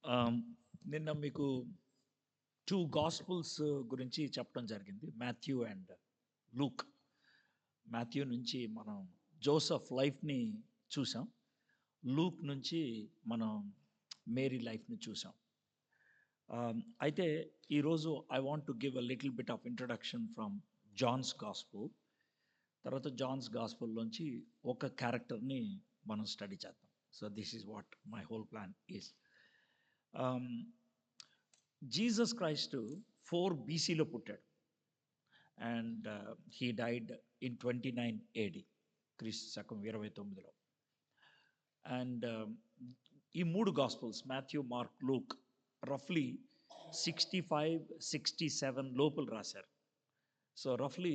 ఆహ్, నిన్న మీకు 2 గాస్పుల్స్ గురించి చెప్పడం జరిగింది. Matthew and Luke. మాథ్యూ నుంచి మనం జోసెఫ్ లైఫ్‌ని చూసాం. లూక్ నుంచి మనం మేరీ లైఫ్‌ని చూసాం. అయితే ఈరోజు I want to give a little bit of introduction from John's gospel. తర్వాత జాన్స్ గాస్పుల్‌లోంచి ఒక క్యారెక్టర్‌ని మనం స్టడీ చేద్దాం. So, this is what my whole plan is. ఆహ్, జీసస్ క్రైస్ట్ 4 బీసీలో పుట్టాడు. అండ్ హీ డైడ్ ఇన్ 29 ఏడీ, క్రీస్తు శకం 29లో. అండ్ ఈ 3 గాస్పుల్స్ మాథ్యూ, మార్క్, లూక్ రఫ్లీ 65, 67 లోపల రాశారు. సో రఫ్లీ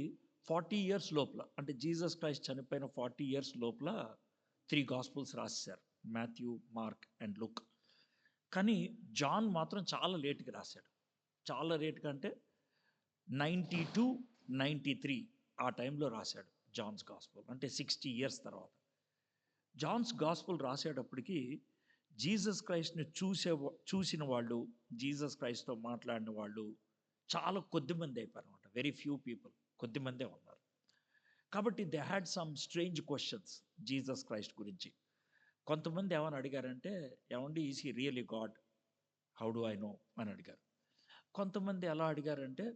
40 ఇయర్స్ లోపల, అంటే జీసస్ క్రైస్ట్ చనిపోయిన 40 ఇయర్స్ లోపల 3 గాస్పుల్స్ రాసేశారు, మాథ్యూ, మార్క్ అండ్ లూక్. కానీ జాన్ మాత్రం చాలా లేట్‌గా రాశాడు. చాలా లేట్‌గా అంటే 92, 93 ఆ టైంలో రాశాడు జాన్స్ గాస్పుల్. అంటే 60 ఇయర్స్ తర్వాత. జాన్స్ గాస్పుల్ రాసేటప్పటికి జీసస్ క్రైస్ట్‌ని చూసిన వాళ్ళు, జీసస్ క్రైస్ట్‌తో మాట్లాడిన వాళ్ళు చాలా కొద్దిమంది అయిపోయారనమాట. వెరీ ఫ్యూ పీపుల్, కొద్దిమందే ఉన్నారు. కాబట్టి they had some strange questions Jesus Christ గురించి. కొంతమంది ఏమని అడిగారంటే, "ఏవండీ is he really God? How do I know?" అని అడిగారు. కొంతమంది ఎలా అడిగారంటే,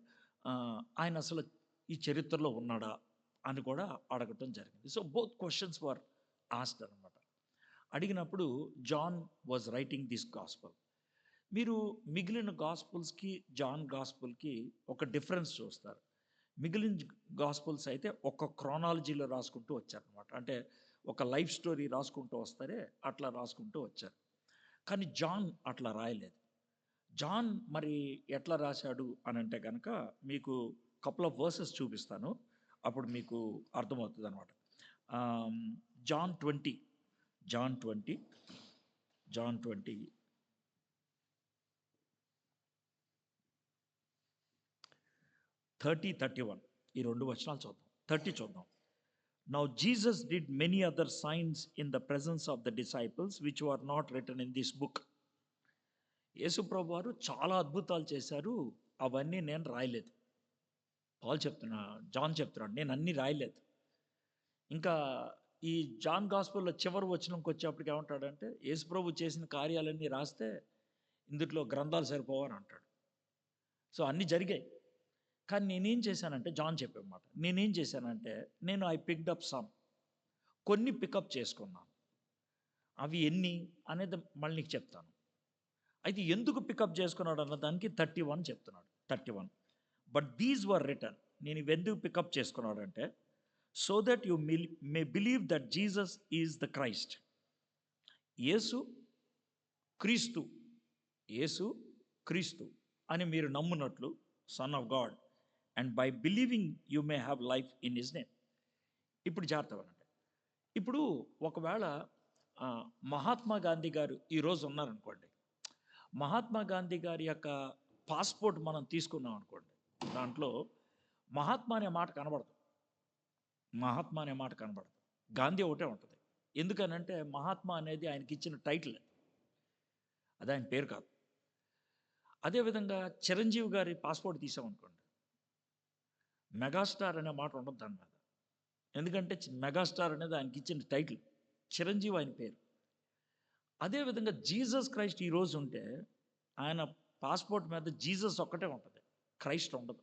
ఆయన అసలు ఈ చరిత్రలో ఉన్నాడా అని కూడా అడగటం జరిగింది. So both questions were asked అనమాట. అడిగినప్పుడు John was writing this gospel. మీరు మిగిలిన గాస్పుల్స్‌కి, జాన్ గాస్పుల్‌కి ఒక డిఫరెన్స్ చూస్తారు. మిగిలిన గాస్పుల్స్ అయితే ఒక క్రోనాలజీలో రాసుకుంటూ వచ్చారనమాట. అంటే ఒక లైఫ్ స్టోరీ రాసుకుంటూ వస్తారే, అట్లా రాసుకుంటూ వచ్చారు. కానీ జాన్ అట్లా రాయలేదు. జాన్ మరి ఎట్లా రాశాడు అని అంటే గనక మీకు కపుల్ ఆఫ్ వర్సెస్ చూపిస్తాను. అప్పుడు మీకు అర్థమవుతుందనమాట. ఆహ్, జాన్ 20, జాన్ 20, జాన్ 20, 30, 31 ఈ 2 వచనాలు చూద్దాం. 30 చూద్దాం. Now Jesus did many other science in the presence of the disciples which were not return in this book. యేసుప్రభు వారు చాలా అద్భుతాలు చేశారు. అవన్నీ నేను రాయలేదు. జాన్ చెప్తున్నాడు, నేను అన్నీ రాయలేదు. ఇంకా ఈ జాన్ గాస్పెల్‌లో చివరి వచనంకి వచ్చేప్పటికి ఏమంటాడంటే, యేసుప్రభు చేసిన కార్యాలన్నీ రాస్తే ఇందుట్లో గ్రంథాలు సరిపోవని అంటాడు. సో అన్నీ జరిగాయి. కానీ నేనేం చేశానంటే, జాన్ చెప్పే మాట, నేనేం చేశానంటే, నేను ఐ పిక్డ్ అప్ సమ్, కొన్ని పికప్ చేసుకున్నాను. అవి ఎన్ని అనేది మళ్ళీ నీకు చెప్తాను. అయితే ఎందుకు పికప్ చేసుకున్నాడు అన్న దానికి 31 చెప్తున్నాడు. 31 బట్ దీస్ వర్ రిటన్. నేను ఇవెందుకు పికప్ చేసుకున్నాడంటే, so that you may believe that Jesus is the Christ. యేసు క్రీస్తు, యేసు క్రీస్తు అని మీరు నమ్మునట్లు, Son of God, and by believing you may have life in his name. ఇప్పుడు జాగ్రత్తగా వినండి. ఇప్పుడు ఒకవేళ మహాత్మా గాంధీ గారు ఈరోజు ఉన్నారనుకోండి. మహాత్మా గాంధీ గారి యొక్క పాస్‌పోర్ట్ మనం తీసుకున్నాం అనుకోండి. దాంట్లో మహాత్మా అనే మాట కనబడదు. మహాత్మా అనే మాట కనబడదు. గాంధీ ఒకటే ఉంటది. ఎందుకనంటే మహాత్మా అనేది ఆయనకిచ్చిన టైటిల్. అది ఆయన పేరు కాదు. అదే విధంగా చిరంజీవి గారి పాస్‌పోర్ట్ తీసామనుకోండి. మెగాస్టార్ అనే మాట ఉండదు దాని మీద. ఎందుకంటే మెగాస్టార్ అనేది ఆయనకిచ్చిన టైటిల్. చిరంజీవి ఆయన పేరు. అదే విధంగా జీసస్ క్రైస్ట్ ఈరోజు ఉంటే ఆయన పాస్‌పోర్ట్ మీద జీసస్ ఒక్కటే ఉంటది. క్రైస్ట్ ఉండదు.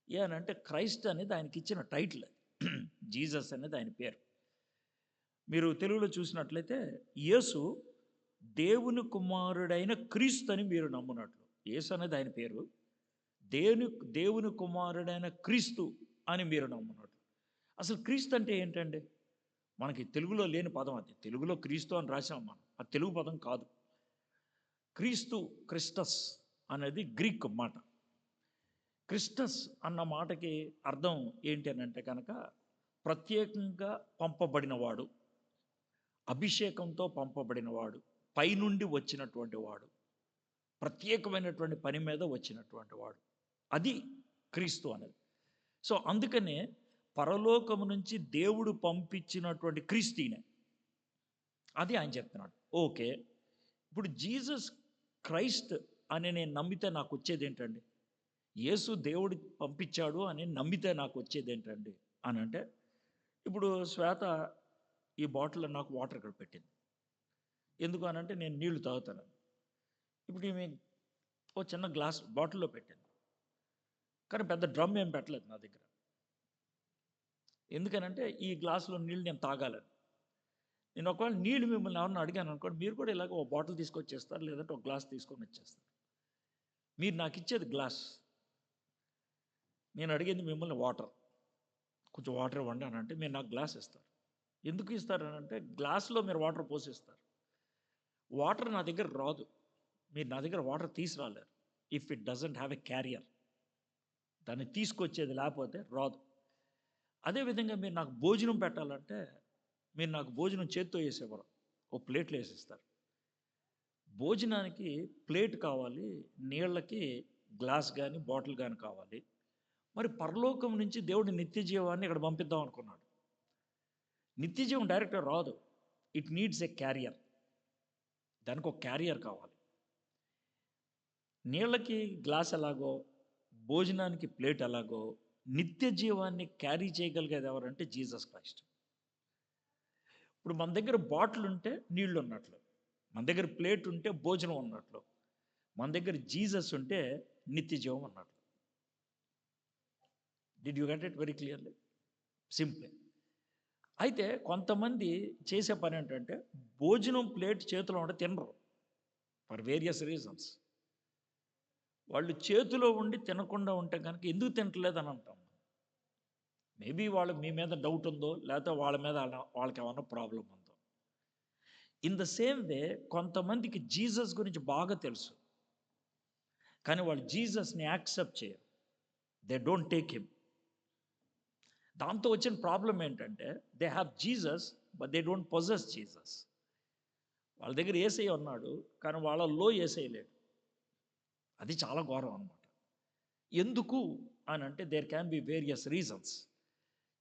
ఏ అనంటే క్రైస్ట్ అనేది ఆయనకిచ్చిన టైటిల్ అది. జీసస్ అనేది ఆయన పేరు. మీరు తెలుగులో చూసినట్లయితే యేసు దేవుని కుమారుడైన క్రీస్తు అని మీరు నమ్మునట్లు. యేసు అనేది ఆయన పేరు. దేని దేవుని కుమారుడైన క్రీస్తు అని మీరు నమ్మునట్లు. అసలు క్రీస్తు అంటే ఏంటండి? మనకి తెలుగులో లేని పదం అది. తెలుగులో క్రీస్తు అని రాసాం మనం. అది తెలుగు పదం కాదు. క్రీస్తు, క్రిస్టస్ అనేది గ్రీక్ మాట. క్రిస్టస్ అన్న మాటకి అర్థం ఏంటి అనంటే కనుక, ప్రత్యేకంగా పంపబడినవాడు, అభిషేకంతో పంపబడినవాడు, పైనుండి వచ్చినటువంటి వాడు, ప్రత్యేకమైనటువంటి పని మీద వచ్చినటువంటి వాడు. అది క్రీస్తు అనేది. సో అందుకనే పరలోకము నుంచి దేవుడు పంపించినటువంటి క్రీస్తు ఈయనే. అది ఆయన చెప్తున్నాడు. ఓకే. ఇప్పుడు జీసస్ క్రైస్ట్ అని నేను నమ్మితే నాకు వచ్చేది ఏంటండి? యేసు దేవుడు పంపించాడు అని నమ్మితే నాకు వచ్చేది ఏంటండి అని అంటే, ఇప్పుడు శ్వేత ఈ బాటిల్లో నాకు వాటర్ ఇక్కడ పెట్టింది. ఎందుకు అనంటే నేను నీళ్లు తాగుతాను. ఇప్పుడు ఈమె ఓ చిన్న గ్లాస్ బాటిల్లో పెట్టింది. కానీ పెద్ద డ్రమ్ ఏం పెట్టలేదు నా దగ్గర. ఎందుకనంటే ఈ గ్లాసులో నీళ్ళు నేను తాగాలని. నేను ఒకవేళ నీళ్ళు మిమ్మల్ని ఎవరన్నా అడిగాను అనుకోండి, మీరు కూడా ఇలాగ ఒక బాటిల్ తీసుకొచ్చేస్తారు, లేదంటే ఒక గ్లాస్ తీసుకొని వచ్చేస్తారు. మీరు నాకు ఇచ్చేది గ్లాస్, నేను అడిగేది మిమ్మల్ని వాటర్. కొంచెం వాటర్ ఇవ్వండి అని అంటే మీరు నాకు గ్లాస్ ఇస్తారు. ఎందుకు ఇస్తారని అంటే గ్లాస్లో మీరు వాటర్ పోసిస్తారు. వాటర్ నా దగ్గర రాదు, మీరు నా దగ్గర వాటర్ తీసుకురాలేరు if it doesn't have a carrier. దాన్ని తీసుకొచ్చేది లేకపోతే రాదు. అదేవిధంగా మీరు నాకు భోజనం పెట్టాలంటే మీరు నాకు భోజనం చేత్తో వేసేవారు, ఓ ప్లేట్లో వేసిస్తారు. భోజనానికి ప్లేట్ కావాలి, నీళ్ళకి గ్లాస్ కానీ బాటిల్ కానీ కావాలి. మరి పరలోకం నుంచి దేవుడు నిత్య జీవాన్ని ఇక్కడ పంపిద్దాం అనుకున్నాడు. నిత్య జీవం డైరెక్ట్గా రాదు, ఇట్ నీడ్స్ ఎ క్యారియర్. దానికి ఒక క్యారియర్ కావాలి. నీళ్ళకి గ్లాస్ ఎలాగో, భోజనానికి ప్లేట్ ఎలాగో, నిత్య జీవాన్ని క్యారీ చేయగలిగేది ఎవరంటే జీసస్ క్రైస్ట్. ఇప్పుడు మన దగ్గర బాటిల్ ఉంటే నీళ్ళు ఉన్నట్లు, మన దగ్గర ప్లేట్ ఉంటే భోజనం ఉన్నట్లు, మన దగ్గర జీసస్ ఉంటే నిత్య జీవం ఉన్నట్లు. Did you get it very clearly? Simple. అయితే కొంతమంది చేసే పని ఏంటంటే భోజనం ప్లేట్ చేతిలో ఉంటే తినరు, ఫర్ వేరియస్ రీజన్స్. వాళ్ళు చేతిలో ఉండి తినకుండా ఉంటే కనుక ఎందుకు తినట్లేదు అని అంటాం. మేబీ వాళ్ళు మీ మీద డౌట్ ఉందో, లేకపోతే వాళ్ళ మీద వాళ్ళకి ఏమన్నా ప్రాబ్లం ఉందో. ఇన్ ద సేమ్ వే కొంతమందికి జీసస్ గురించి బాగా తెలుసు, కానీ వాళ్ళు జీసస్ని యాక్సెప్ట్ చేయరు, దే డోంట్ టేక్ హిమ్. దాంతో వచ్చిన ప్రాబ్లం ఏంటంటే they have Jesus but they don't possess Jesus. వాళ్ళ దగ్గర యేసయ్య ఉన్నాడు, కానీ వాళ్ళలో యేసయ్య లేడు. అది చాలా ఘోరం అనమాట. ఎందుకు అని అంటే there can be various reasons.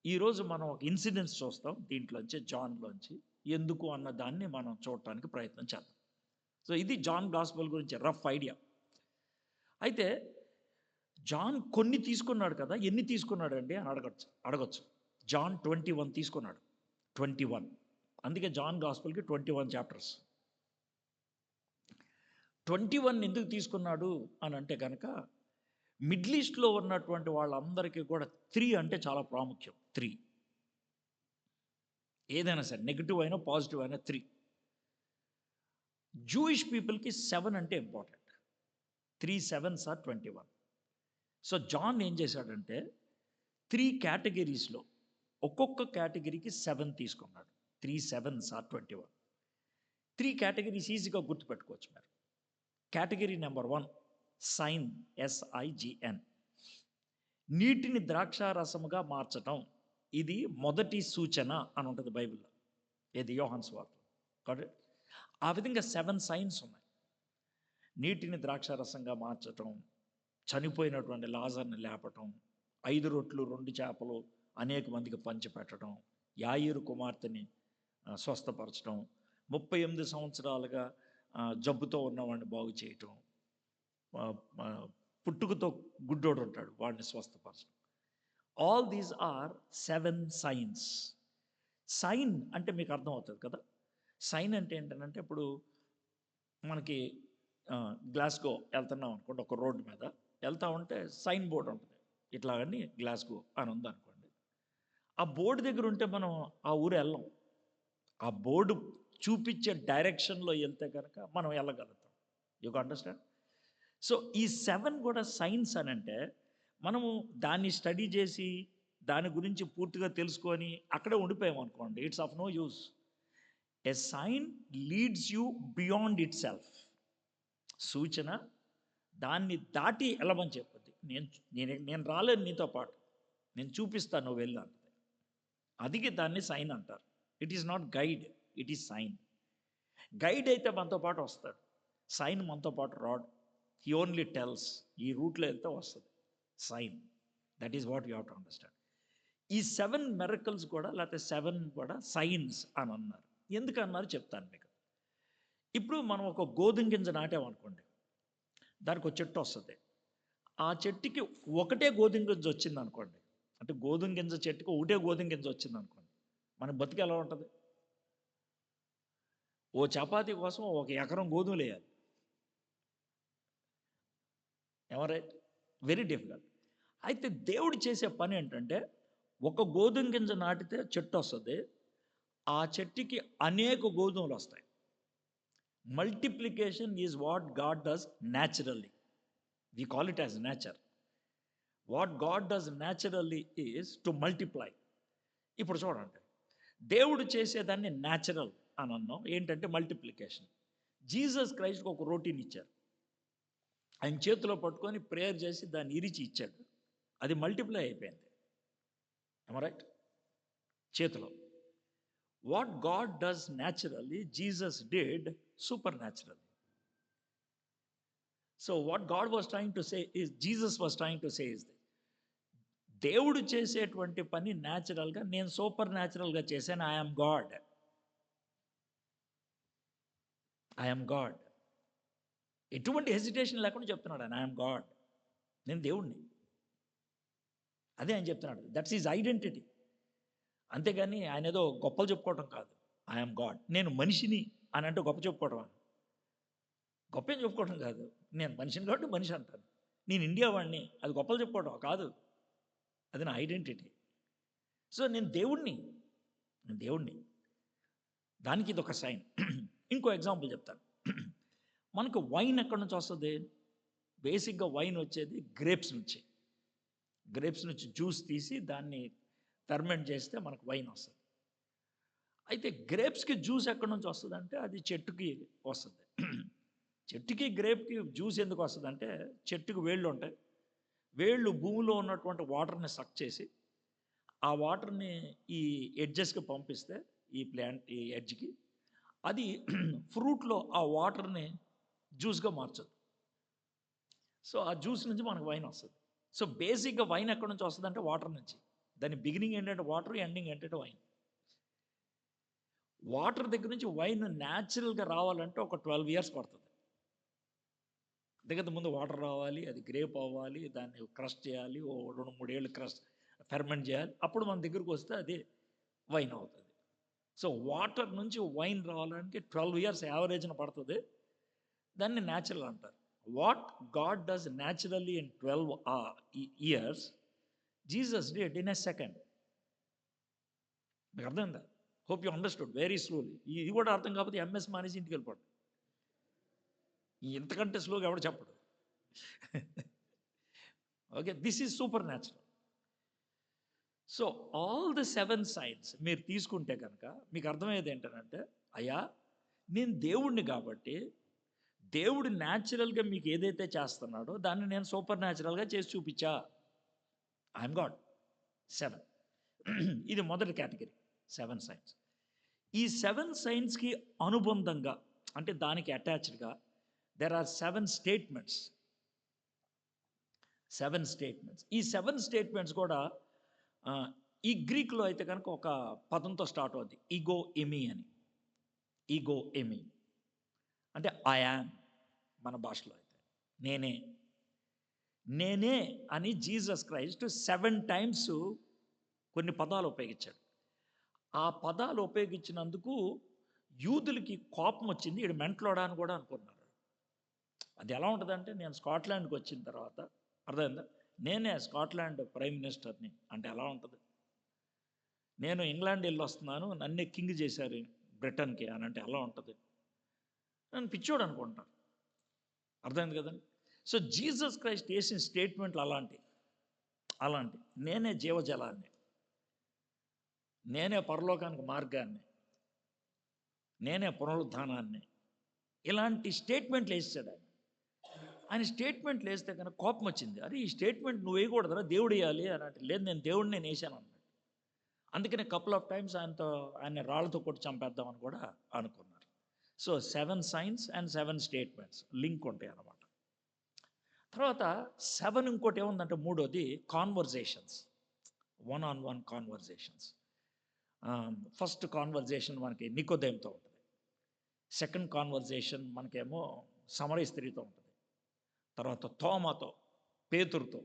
ఈరోజు మనం ఒక ఇన్సిడెంట్స్ చూస్తాం దీంట్లోంచి, జాన్లోంచి. ఎందుకు అన్న దాన్ని మనం చూడటానికి ప్రయత్నం చేద్దాం. సో ఇది జాన్ గాస్పెల్ గురించి రఫ్ ఐడియా. అయితే జాన్ కొన్ని తీసుకున్నాడు కదా, ఎన్ని తీసుకున్నాడు అండి అని అడగచ్చు. జాన్ 21 తీసుకున్నాడు, 21. అందుకే జాన్ గాస్పెల్కి 21 చాప్టర్స్. 21 ఎందుకు తీసుకున్నాడు అని అంటే కనుక మిడిల్ ఈస్ట్లో ఉన్నటువంటి వాళ్ళందరికీ కూడా 3 అంటే చాలా ప్రాముఖ్యం. 3 ఏదైనా సరే, నెగిటివ్ అయినా పాజిటివ్ అయినా 3. జూయిష్ పీపుల్కి 7 అంటే important. 3 7s are 21. So John ఏం చేశాడంటే 3 కేటగిరీస్లో ఒక్కొక్క కేటగిరీకి 7 తీసుకున్నాడు. 3 7s are 21. 3 కేటగిరీస్ ఈజీగా గుర్తుపెట్టుకోవచ్చు మీరు. Category number 1 sign, SIGN. నీటిని ద్రాక్షారసముగా మార్చటం, ఇది మొదటి సూచన అని ఉంటుంది బైబిల్లో, ఏది యోహాను సువార్త. కాబట్టి ఆ విధంగా 7 సైన్స్ ఉన్నాయి. నీటిని ద్రాక్షారసంగా మార్చటం, చనిపోయినటువంటి లాజర్ని లేపటం, 5 రొట్లు 2 చేపలు అనేక మందికి పంచిపెట్టడం, యాయీరు కుమార్తెని స్వస్థపరచడం, 38 సంవత్సరాలుగా జబ్బుతో ఉన్నవాడిని బాగు చేయటం, పుట్టుకతో గుడ్డోడు ఉంటాడు వాడిని స్వస్థపరచడం. All these are 7 signs. Sign అంటే మీకు అర్థమవుతుంది కదా. సైన్ అంటే ఏంటంటే ఇప్పుడు మనకి గ్లాస్గో వెళ్తున్నాం అనుకోండి, ఒక రోడ్డు మీద వెళ్తా ఉంటే సైన్ బోర్డు ఉంటుంది, ఇట్లాగని గ్లాస్గో అని ఉందనుకోండి. ఆ బోర్డు దగ్గర ఉంటే మనం ఆ ఊరు వెళ్ళం, ఆ బోర్డు చూపించే డైరెక్షన్లో వెళ్తే కనుక మనం వెళ్ళగలుగుతాం. You can understand. సో ఈ 7 కూడా సైన్స్ అని అంటే మనము దాన్ని స్టడీ చేసి దాని గురించి పూర్తిగా తెలుసుకొని అక్కడే ఉండిపోయాం అనుకోండి, it's of no use. A sign leads you beyond itself. సూచన దాన్ని దాటి వెళ్ళమని చెప్పుద్ది. నేను రాలేను నీతో పాటు, నేను చూపిస్తాను, నువ్వు వెళ్ళు అంటుంది. అదికి దాన్ని సైన్ అంటారు. It is not guide, it is sign. Guide అయితే మనతో పాటు వస్తాడు, సైన్ మనతో పాటు రాడు. హీ ఓన్లీ టెల్స్, ఈ రూట్లో వెళ్తే వస్తుంది sign. That is what you have to understand. ఈ 7 మిరకల్స్ కూడా, లేకపోతే 7 కూడా సైన్స్ అని అన్నారు. ఎందుకు అన్నారు చెప్తాను మీకు. ఇప్పుడు మనం ఒక గోధుమ గింజ నాటామనుకోండి, దానికి ఒక చెట్టు వస్తుంది. ఆ చెట్టుకి ఒకటే గోధుమ గింజ వచ్చింది అనుకోండి, అంటే గోధుమ గింజ చెట్టుకి ఒకటే గోధుమ గింజ వచ్చింది అనుకోండి, మన బతుకు ఎలా ఉంటుంది? ఓ చపాతీ కోసం ఒక ఎకరం గోధుమలు వేయాలి. రైట్? Very difficult. అయితే దేవుడు చేసే పని ఏంటంటే, ఒక గోధుమ గింజ నాటితే చెట్టు వస్తుంది. ఆ చెట్టుకి అనేక గోధుమలు వస్తాయి. Multiplication is what God does naturally. We call it as nature. What God does naturally is to multiply. ఇప్పుడు చూడండి, దేవుడు చేసేదాన్ని న్యాచురల్ అని అన్నాం. ఏంటంటే మల్టిప్లికేషన్. జీసస్ క్రైస్ట్కి ఒక రోటీని ఇచ్చారు. ఆయన చేతిలో పట్టుకొని ప్రేయర్ చేసి దాన్ని ఇరిచి ఇచ్చాడు. అది మల్టిప్లై అయిపోయింది. రైట్? చేతిలో. What God does naturally, Jesus did super natural. So what God was trying to say is, Jesus was trying to say is this: దేవుడు చేసేటువంటి పని న్యాచురల్గా నేను సూపర్ న్యాచురల్గా చేశాను. I'm God. I'm God. ఎటువంటి హెసిటేషన్ లేకుండా చెప్తున్నాడు ఆయన, ఐఎమ్ గాడ్, నేను దేవుణ్ణి. అదే ఆయన చెప్తున్నాడు. That's is identity. అంతేగాని ఆయన ఏదో గొప్పలు చెప్పుకోవటం కాదు. ఐఎమ్ గాడ్, నేను మనిషిని అని అంటే గొప్ప చెప్పుకోవడం. గొప్ప ఏం చెప్పుకోవడం కాదు. నేను మనిషిని కాబట్టి మనిషి అంటాను. నేను ఇండియా వాడిని, అది గొప్పలు చెప్పుకోవడం కాదు. అది నా ఐడెంటిటీ. సో నేను దేవుణ్ణి. దానికి ఇది ఒక సైన్. ఇంకో ఎగ్జాంపుల్ చెప్తాను. మనకు వైన్ ఎక్కడి నుంచి వస్తుంది? బేసిక్గా వైన్ వచ్చేది గ్రేప్స్ నుంచి. జ్యూస్ తీసి దాన్ని ఫెర్మెంట్ చేస్తే మనకు వైన్ వస్తుంది. అయితే గ్రేప్స్కి జ్యూస్ ఎక్కడి నుంచి వస్తుంది అంటే అది చెట్టుకి వస్తుంది. చెట్టుకి గ్రేప్కి జ్యూస్ ఎందుకు వస్తుంది అంటే, చెట్టుకి వేళ్ళు ఉంటాయి. వేళ్ళు భూమిలో ఉన్నటువంటి వాటర్ని సక్ చేసి ఆ వాటర్ని ఈ ఎడ్జెస్కి పంపిస్తే, ఈ ఎడ్జ్కి అది ఫ్రూట్లో ఆ వాటర్ని జ్యూస్గా మార్చదు. సో ఆ జ్యూస్ నుంచి మనకు వైన్ వస్తుంది. సో బేసిక్గా వైన్ ఎక్కడి నుంచి వస్తుంది అంటే వాటర్ నుంచి. దాని బిగినింగ్ ఏంటంటే వాటర్, ఎండింగ్ ఏంటంటే వైన్. వాటర్ దగ్గర నుంచి వైన్ న్యాచురల్గా రావాలంటే ఒక 12 years పడుతుంది. అందుకని ముందు వాటర్ రావాలి, అది గ్రేప్ అవ్వాలి, దాన్ని క్రష్ చేయాలి, ఓ 2-3 ఏళ్ళు క్రష్ ఫెర్మెంట్ చేయాలి, అప్పుడు మన దగ్గరకు వస్తే అది వైన్ అవుతుంది. సో వాటర్ నుంచి వైన్ రావాలంటే 12 years యావరేజ్న పడుతుంది. దాన్ని న్యాచురల్ అంటారు. What God does naturally in 12 years, Jesus did in a second. మీకు అర్థమైందా? Hope you understood very slowly. ఇది కూడా అర్థం కాకపోతే ఎంఎస్ మానేసి ఇంటికి వెళ్ళిపోండి. ఇంతకంటే స్లోగా ఎవడు చెప్పడు. Okay, this is super natural. So all the 7 signs మీరు తీసుకుంటే కనుక మీకు అర్థమయ్యేది ఏంటంటే, అయ్యా నేను దేవుణ్ణి కాబట్టి దేవుడు న్యాచురల్గా మీకు ఏదైతే చేస్తున్నాడో దాన్ని నేను సూపర్ న్యాచురల్గా చేసి చూపించా. I'm God. 7. ఇది మొదటి కేటగిరీ, 7 signs. ఈ 7 signsకి అనుబంధంగా, అంటే దానికి అటాచ్డ్గా దెర్ ఆర్ 7 statements. 7 statements. ఈ 7 statements కూడా ఈ గ్రీక్లో అయితే కనుక ఒక పదంతో స్టార్ట్ అవుద్ది, ఈగో ఎమి అని. ఈగో ఎమి అంటే ఐ యామ్. మన భాషలో అయితే నేనే అని జీసస్ క్రైస్ట్ 7 times కొన్ని పదాలు ఉపయోగించాడు. ఆ పదాలు ఉపయోగించినందుకు యూదులకి కోపం వచ్చింది. ఈడు మెంట్లోడా అని కూడా అనుకున్నారు. అది ఎలా ఉంటుందంటే, నేను స్కాట్లాండ్కి వచ్చిన తర్వాత అర్థమైందా, నేనే స్కాట్లాండ్ ప్రైమ్ మినిస్టర్ని అంటే ఎలా ఉంటుంది, నేను ఇంగ్లాండ్ వెళ్ళి వస్తున్నాను, నన్నే కింగ్ చేశారు బ్రిటన్కి అని అంటే ఎలా ఉంటుంది, నన్ను పిచ్చోడు అనుకుంటాను. అర్థమైంది కదండి. సో జీసస్ క్రైస్ట్ చేసిన స్టేట్మెంట్లు అలాంటి నేనే జీవజలాన్ని, నేనే పరలోకానికి మార్గాన్ని, నేనే పునరుద్ధానాన్ని, ఇలాంటి స్టేట్మెంట్లు వేసాడు ఆయన. స్టేట్మెంట్లు వేస్తే కనుక కోపం వచ్చింది. అరే ఈ స్టేట్మెంట్ నువ్వు వేయకూడదురా, దేవుడు వేయాలి అని అంటే, లేదు నేను దేవుడిని నేను వేసాను అన్నాడు. అందుకనే కపుల్ ఆఫ్ టైమ్స్ ఆయన రాళ్ళతో కొట్టి చంపేద్దామని కూడా అనుకున్నారు. So 7 signs and 7 statements link ఉంటాయి అన్నమాట. తర్వాత 7 ఇంకోటి ఏముందంటే, మూడోది conversations, 1-on-1 conversations. First conversation మనకి నికోదేముతో ఉంటుంది. సెకండ్ కాన్వర్జేషన్ మనకేమో సమరయ స్త్రీతో ఉంటుంది. తర్వాత తోమాతో, పేతురుతో.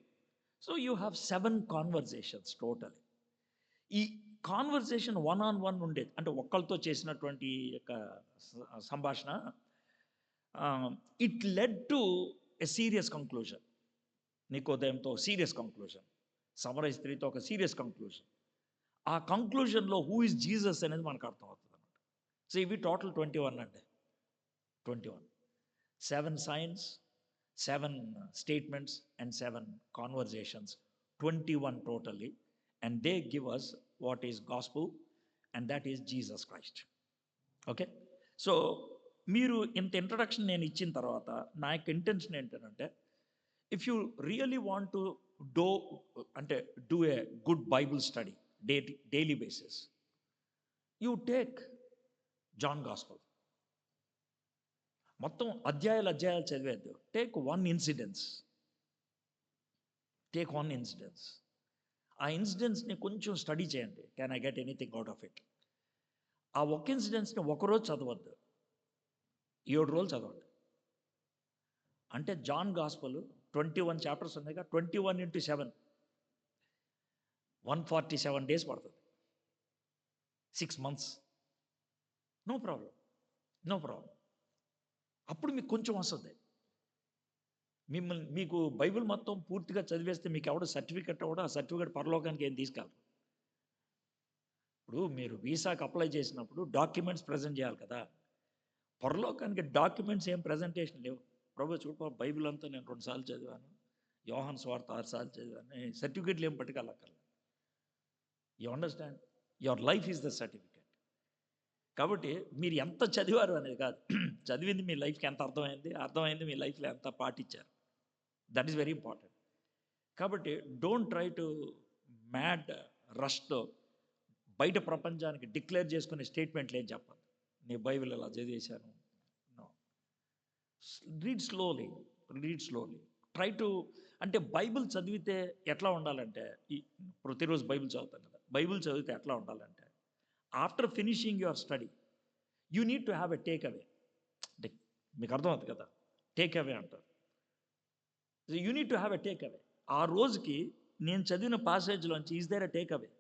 So you have 7 conversations total. ఈ కాన్వర్జేషన్ వన్ ఆన్ వన్ ఉండేది, అంటే ఒక్కళ్ళతో చేసినటువంటి యొక్క సంభాషణ. It led to a serious conclusion. నికోదేముతో సీరియస్ కంక్లూజన్, సమరయ స్త్రీతో ఒక సీరియస్ కంక్లూజన్. ఆ కంక్లూజన్లో హూ ఇస్ జీసస్ అనేది మనకు అర్థమవుతుంది అనమాట. సో ఇవి టోటల్ 21 అండి. 21, 7 signs, 7 statements and 7 conversations, 21 totally. And they give us what is gospel, and that is Jesus Christ. Okay, so మీరు ఇంత ఇంట్రడక్షన్ నేను ఇచ్చిన తర్వాత నా యొక్క ఇంటెన్షన్ ఏంటంటే, if you really want to do అంటే do a good Bible study daily basis, you take John gospel. మొత్తం అధ్యాయాలు చదివేద్దు. Take one incidence. ఆ ఇన్సిడెన్స్ని కొంచెం స్టడీ చేయండి. Can I get anything out of it? ఆ ఒక్క ఇన్సిడెన్స్ని ఒకరోజు చదవద్దు, 7 రోజులు చదవండి. అంటే జాన్ గాస్పల్ 21 చాప్టర్స్ ఉన్నాయిగా, 21 into 7, 147 days పడుతుంది, 6 months. No problem. అప్పుడు మీకు కొంచెం వస్తుంది. మీకు బైబిల్ మొత్తం పూర్తిగా చదివేస్తే మీకు ఎవడో సర్టిఫికెట్ అవ్వడం, ఆ సర్టిఫికెట్ పరలోకానికి ఏం తీసుకెళ్ళరు. ఇప్పుడు మీరు వీసాకి అప్లై చేసినప్పుడు డాక్యుమెంట్స్ ప్రజెంట్ చేయాలి కదా. పరలోకానికి డాక్యుమెంట్స్ ఏం ప్రజెంటేషన్ లేవు. ప్రభు చూడ, బైబిల్ అంతా నేను 2 సార్లు చదివాను, యోహాను సువార్త 6 సార్లు చదివాను, సర్టిఫికెట్లు ఏం పట్టుకెళ్ళక్కర్లేదు. You understand? Your life is the certificate. కాబట్టి మీరు ఎంత చదివారు అనేది కాదు, చదివింది మీ లైఫ్కి ఎంత అర్థమైంది మీ లైఫ్లో ఎంత పాటించారు. That is very important. కాబట్టి డోంట్ ట్రై టు మ్యాడ్ రష్తో బయట ప్రపంచానికి డిక్లేర్ చేసుకునే స్టేట్మెంట్లు ఏం చెప్పదు. నీ బైబిల్ ఎలా చదివేశాను. No, read slowly. Try to, అంటే బైబిల్ చదివితే ఎట్లా ఉండాలంటే, ప్రతిరోజు బైబిల్ చదువుతాం కదా, బైబిల్ చదివితే ఎట్లా ఉండాలంటే, after finishing your study you need to have a take away. అంటే మీకు అర్థమవుతుంది కదా, టేక్ అవే అంటారు. You need to have a take away. ఆ రోజుకి నేను చదివిన పాసేజ్లోంచి is there a take away?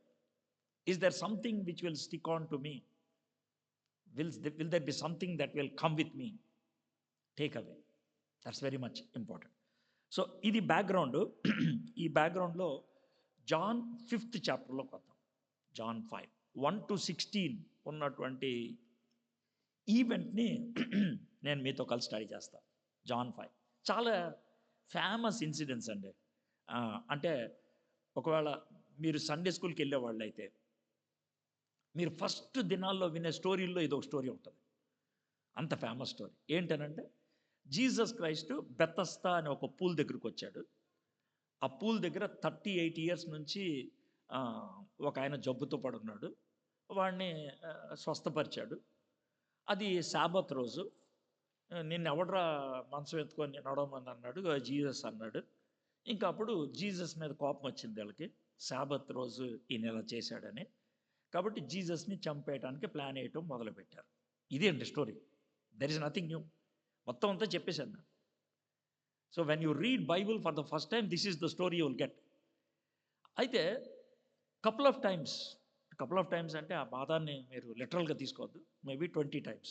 Is there something which will stick on to me? Will there be something that will come with me? Take away. That's very much important. So ఇది background. ఈ బ్యాక్గ్రౌండ్లో John 5th చాప్టర్లోకి వద్దాం. John 5, 1 to 16 ఉన్నటువంటి ఈవెంట్ని నేను మీతో కలిసి study చేస్తాను. John 5 చాలా ఫేమస్ ఇన్సిడెంట్స్ అండి. అంటే ఒకవేళ మీరు సండే స్కూల్కి వెళ్ళేవాళ్ళు అయితే మీరు ఫస్ట్ దినాల్లో వినే స్టోరీల్లో ఇదొక స్టోరీ ఉంటుంది. అంత ఫేమస్ స్టోరీ ఏంటనంటే, జీసస్ క్రైస్ట్ బెతస్తా అనే ఒక పూల్ దగ్గరికి వచ్చాడు. ఆ పూల్ దగ్గర 38 years నుంచి ఒక ఆయన జబ్బుతో పడున్నాడు. వాడిని స్వస్థపరిచాడు. అది సాబత్ రోజు. నిన్ను ఎవడ్రా మంచం ఎత్తుకొని నడవమని అన్నాడు. జీసస్ అన్నాడు. ఇంకా అప్పుడు జీసస్ మీద కోపం వచ్చింది వీళ్ళకి, సాబత్ రోజు ఈయన ఇలా చేశాడని. కాబట్టి జీసస్ని చంపేయడానికి ప్లాన్ వేయటం మొదలుపెట్టారు. ఇదే అండి story. There is nothing new. మొత్తం అంతా చెప్పేశాను నేను. So when you read Bible for the first time, this is the story you will get. అయితే కపుల్ ఆఫ్ టైమ్స్ అంటే ఆ బాధాన్ని మీరు లిటరల్గా తీసుకోవద్దు. Maybe 20 times,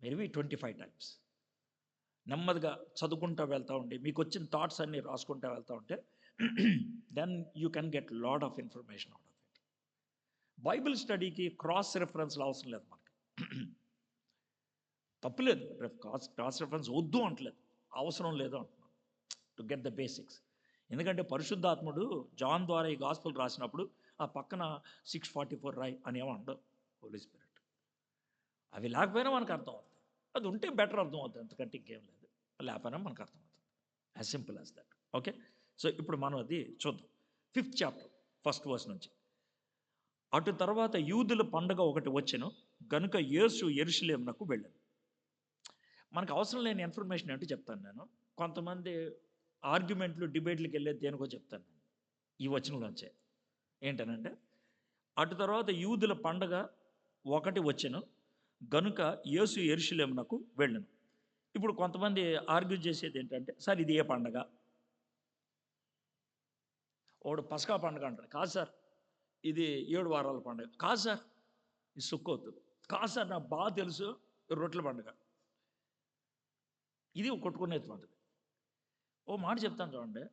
maybe 25 times. నెమ్మదిగా చదువుకుంటూ వెళ్తూ ఉండి మీకు వచ్చిన థాట్స్ అన్నీ రాసుకుంటూ వెళ్తూ ఉంటే then you can get lot of information out of it. Bible స్టడీకి క్రాస్ రెఫరెన్స్లు అవసరం లేదు మనకి. తప్పులేదు, క్రాస్ రెఫరెన్స్ వద్దు అంటలేదు, అవసరం లేదు అంటున్నాను, టు గెట్ ద బేసిక్స్. ఎందుకంటే పరిశుద్ధాత్ముడు జాన్ ద్వారా ఈ గాస్పుల్ రాసినప్పుడు ఆ పక్కన 644 రాయి అని ఏమంటావు హోలీ స్పిరిట్. అవి లేకపోయినా మనకు అర్థం అవుతుంది, అది ఉంటే బెటర్ అర్థం అవుతుంది, ఎందుకంటే ఇంకేం లేదు, లేకపోయినా మనకు అర్థం అవుతుంది. As simple as that. Okay, so ఇప్పుడు మనం అది చూద్దాం. 5th chapter 1st verse నుంచి. అటు తర్వాత యూదుల పండుగ ఒకటి వచ్చెను గనుక యేసు యెరూషలేమునకు వెళ్ళాను. మనకు అవసరం లేని ఇన్ఫర్మేషన్ ఏంటో చెప్తాను నేను. కొంతమంది ఆర్గ్యుమెంట్లు డిబేట్లకు వెళ్ళేది దేనికో చెప్తాను నేను ఈ వచనంలోంచే. ఏంటనంటే, అటు తర్వాత యూదుల పండుగ ఒకటి వచ్చెను గనుక యేసు యెరూషలేమునకు వెళ్ళెను. ఇప్పుడు కొంతమంది ఆర్గ్యూ చేసేది ఏంటంటే, సార్ ఇది ఏ పండగ? ఒకడు పస్కా పండుగ అంటాడు. కాదు సార్ ఇది 7 వారాల పండుగ. కాదు సార్ ఇది సుక్కోతు. కాదు సార్ నాకు బాగా తెలుసు రొట్టెల పండుగ. ఇది కొట్టుకునేటువంటిది. ఓ మాట చెప్తాను చూడండి.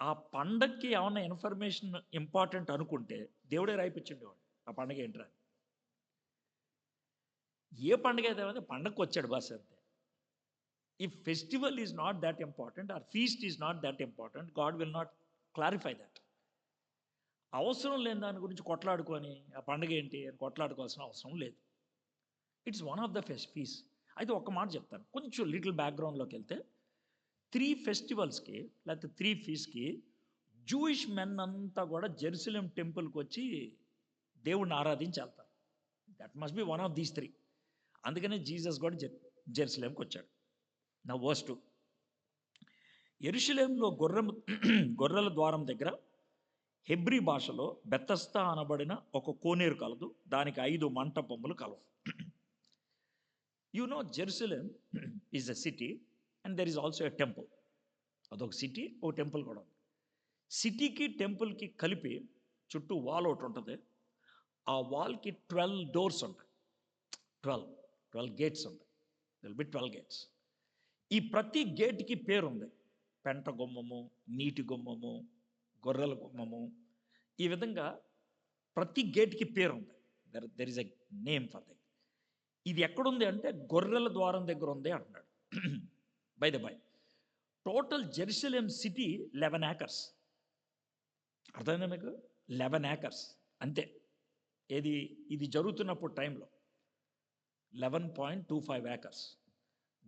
ఆ పండక్కి ఏమన్నా ఇన్ఫర్మేషన్ ఇంపార్టెంట్ అనుకుంటే దేవుడే రాయిపించిండేవాడు. ఆ పండగ ఏంట్రా? ఏ పండగ అయితే పండగకి వచ్చాడు బస్ అంతే. If festival is not that important or feast is not that important, God will not clarify that. అవసరం లేని దాని గురించి కొట్లాడుకొని ఆ పండగ ఏంటి అని కొట్లాడుకోవాల్సిన అవసరం లేదు. It's one of the fees. అయితే ఒక్క మాట చెప్తాను, కొంచెం లిటిల్ బ్యాక్గ్రౌండ్లోకి వెళ్తే 3 ఫెస్టివల్స్కి లేకపోతే 3 ఫీస్ట్కి జూయిష్ మెన్ అంతా కూడా జెరూసలేం టెంపుల్కి వచ్చి దేవుణ్ణి ఆరాధించి వెళ్తారు. That must be one of these 3. అందుకనే జీసస్ కూడా జెరూసలేంకి వచ్చాడు. నా వర్స్ 2, యెరూషలేంలో గొర్రెల ద్వారం దగ్గర హెబ్రీ భాషలో బెతస్తా అనబడిన ఒక కోనేరు కలదు. దానికి 5 మంటపములు కలవు. You know Jerusalem is a city and there is also a temple. అదొక సిటీ, ఒక టెంపుల్ కూడా ఉంది. సిటీకి టెంపుల్కి కలిపి చుట్టూ వాల్ ఒకటి ఉంటుంది. ఆ వాల్కి 12 డోర్స్ ఉంటాయి. 12 గేట్స్ ఉంటాయి. Will be 12 gates. ఈ ప్రతి గేట్కి పేరు ఉంది. పెంట గుమ్మము, నీటి గుమ్మము, గొర్రెల గుమ్మము, ఈ విధంగా ప్రతి గేట్కి పేరు ఉంది. There is a name for that. ఇది ఎక్కడుంది అంటే గొర్రెల ద్వారం దగ్గర ఉంది అంటున్నాడు. By the by, total Jerusalem city 11 acres. అర్థమైందా మీకు? 11 acres అంతే. ఇది జరుగుతున్నప్పుడు టైంలో 11.25 acres.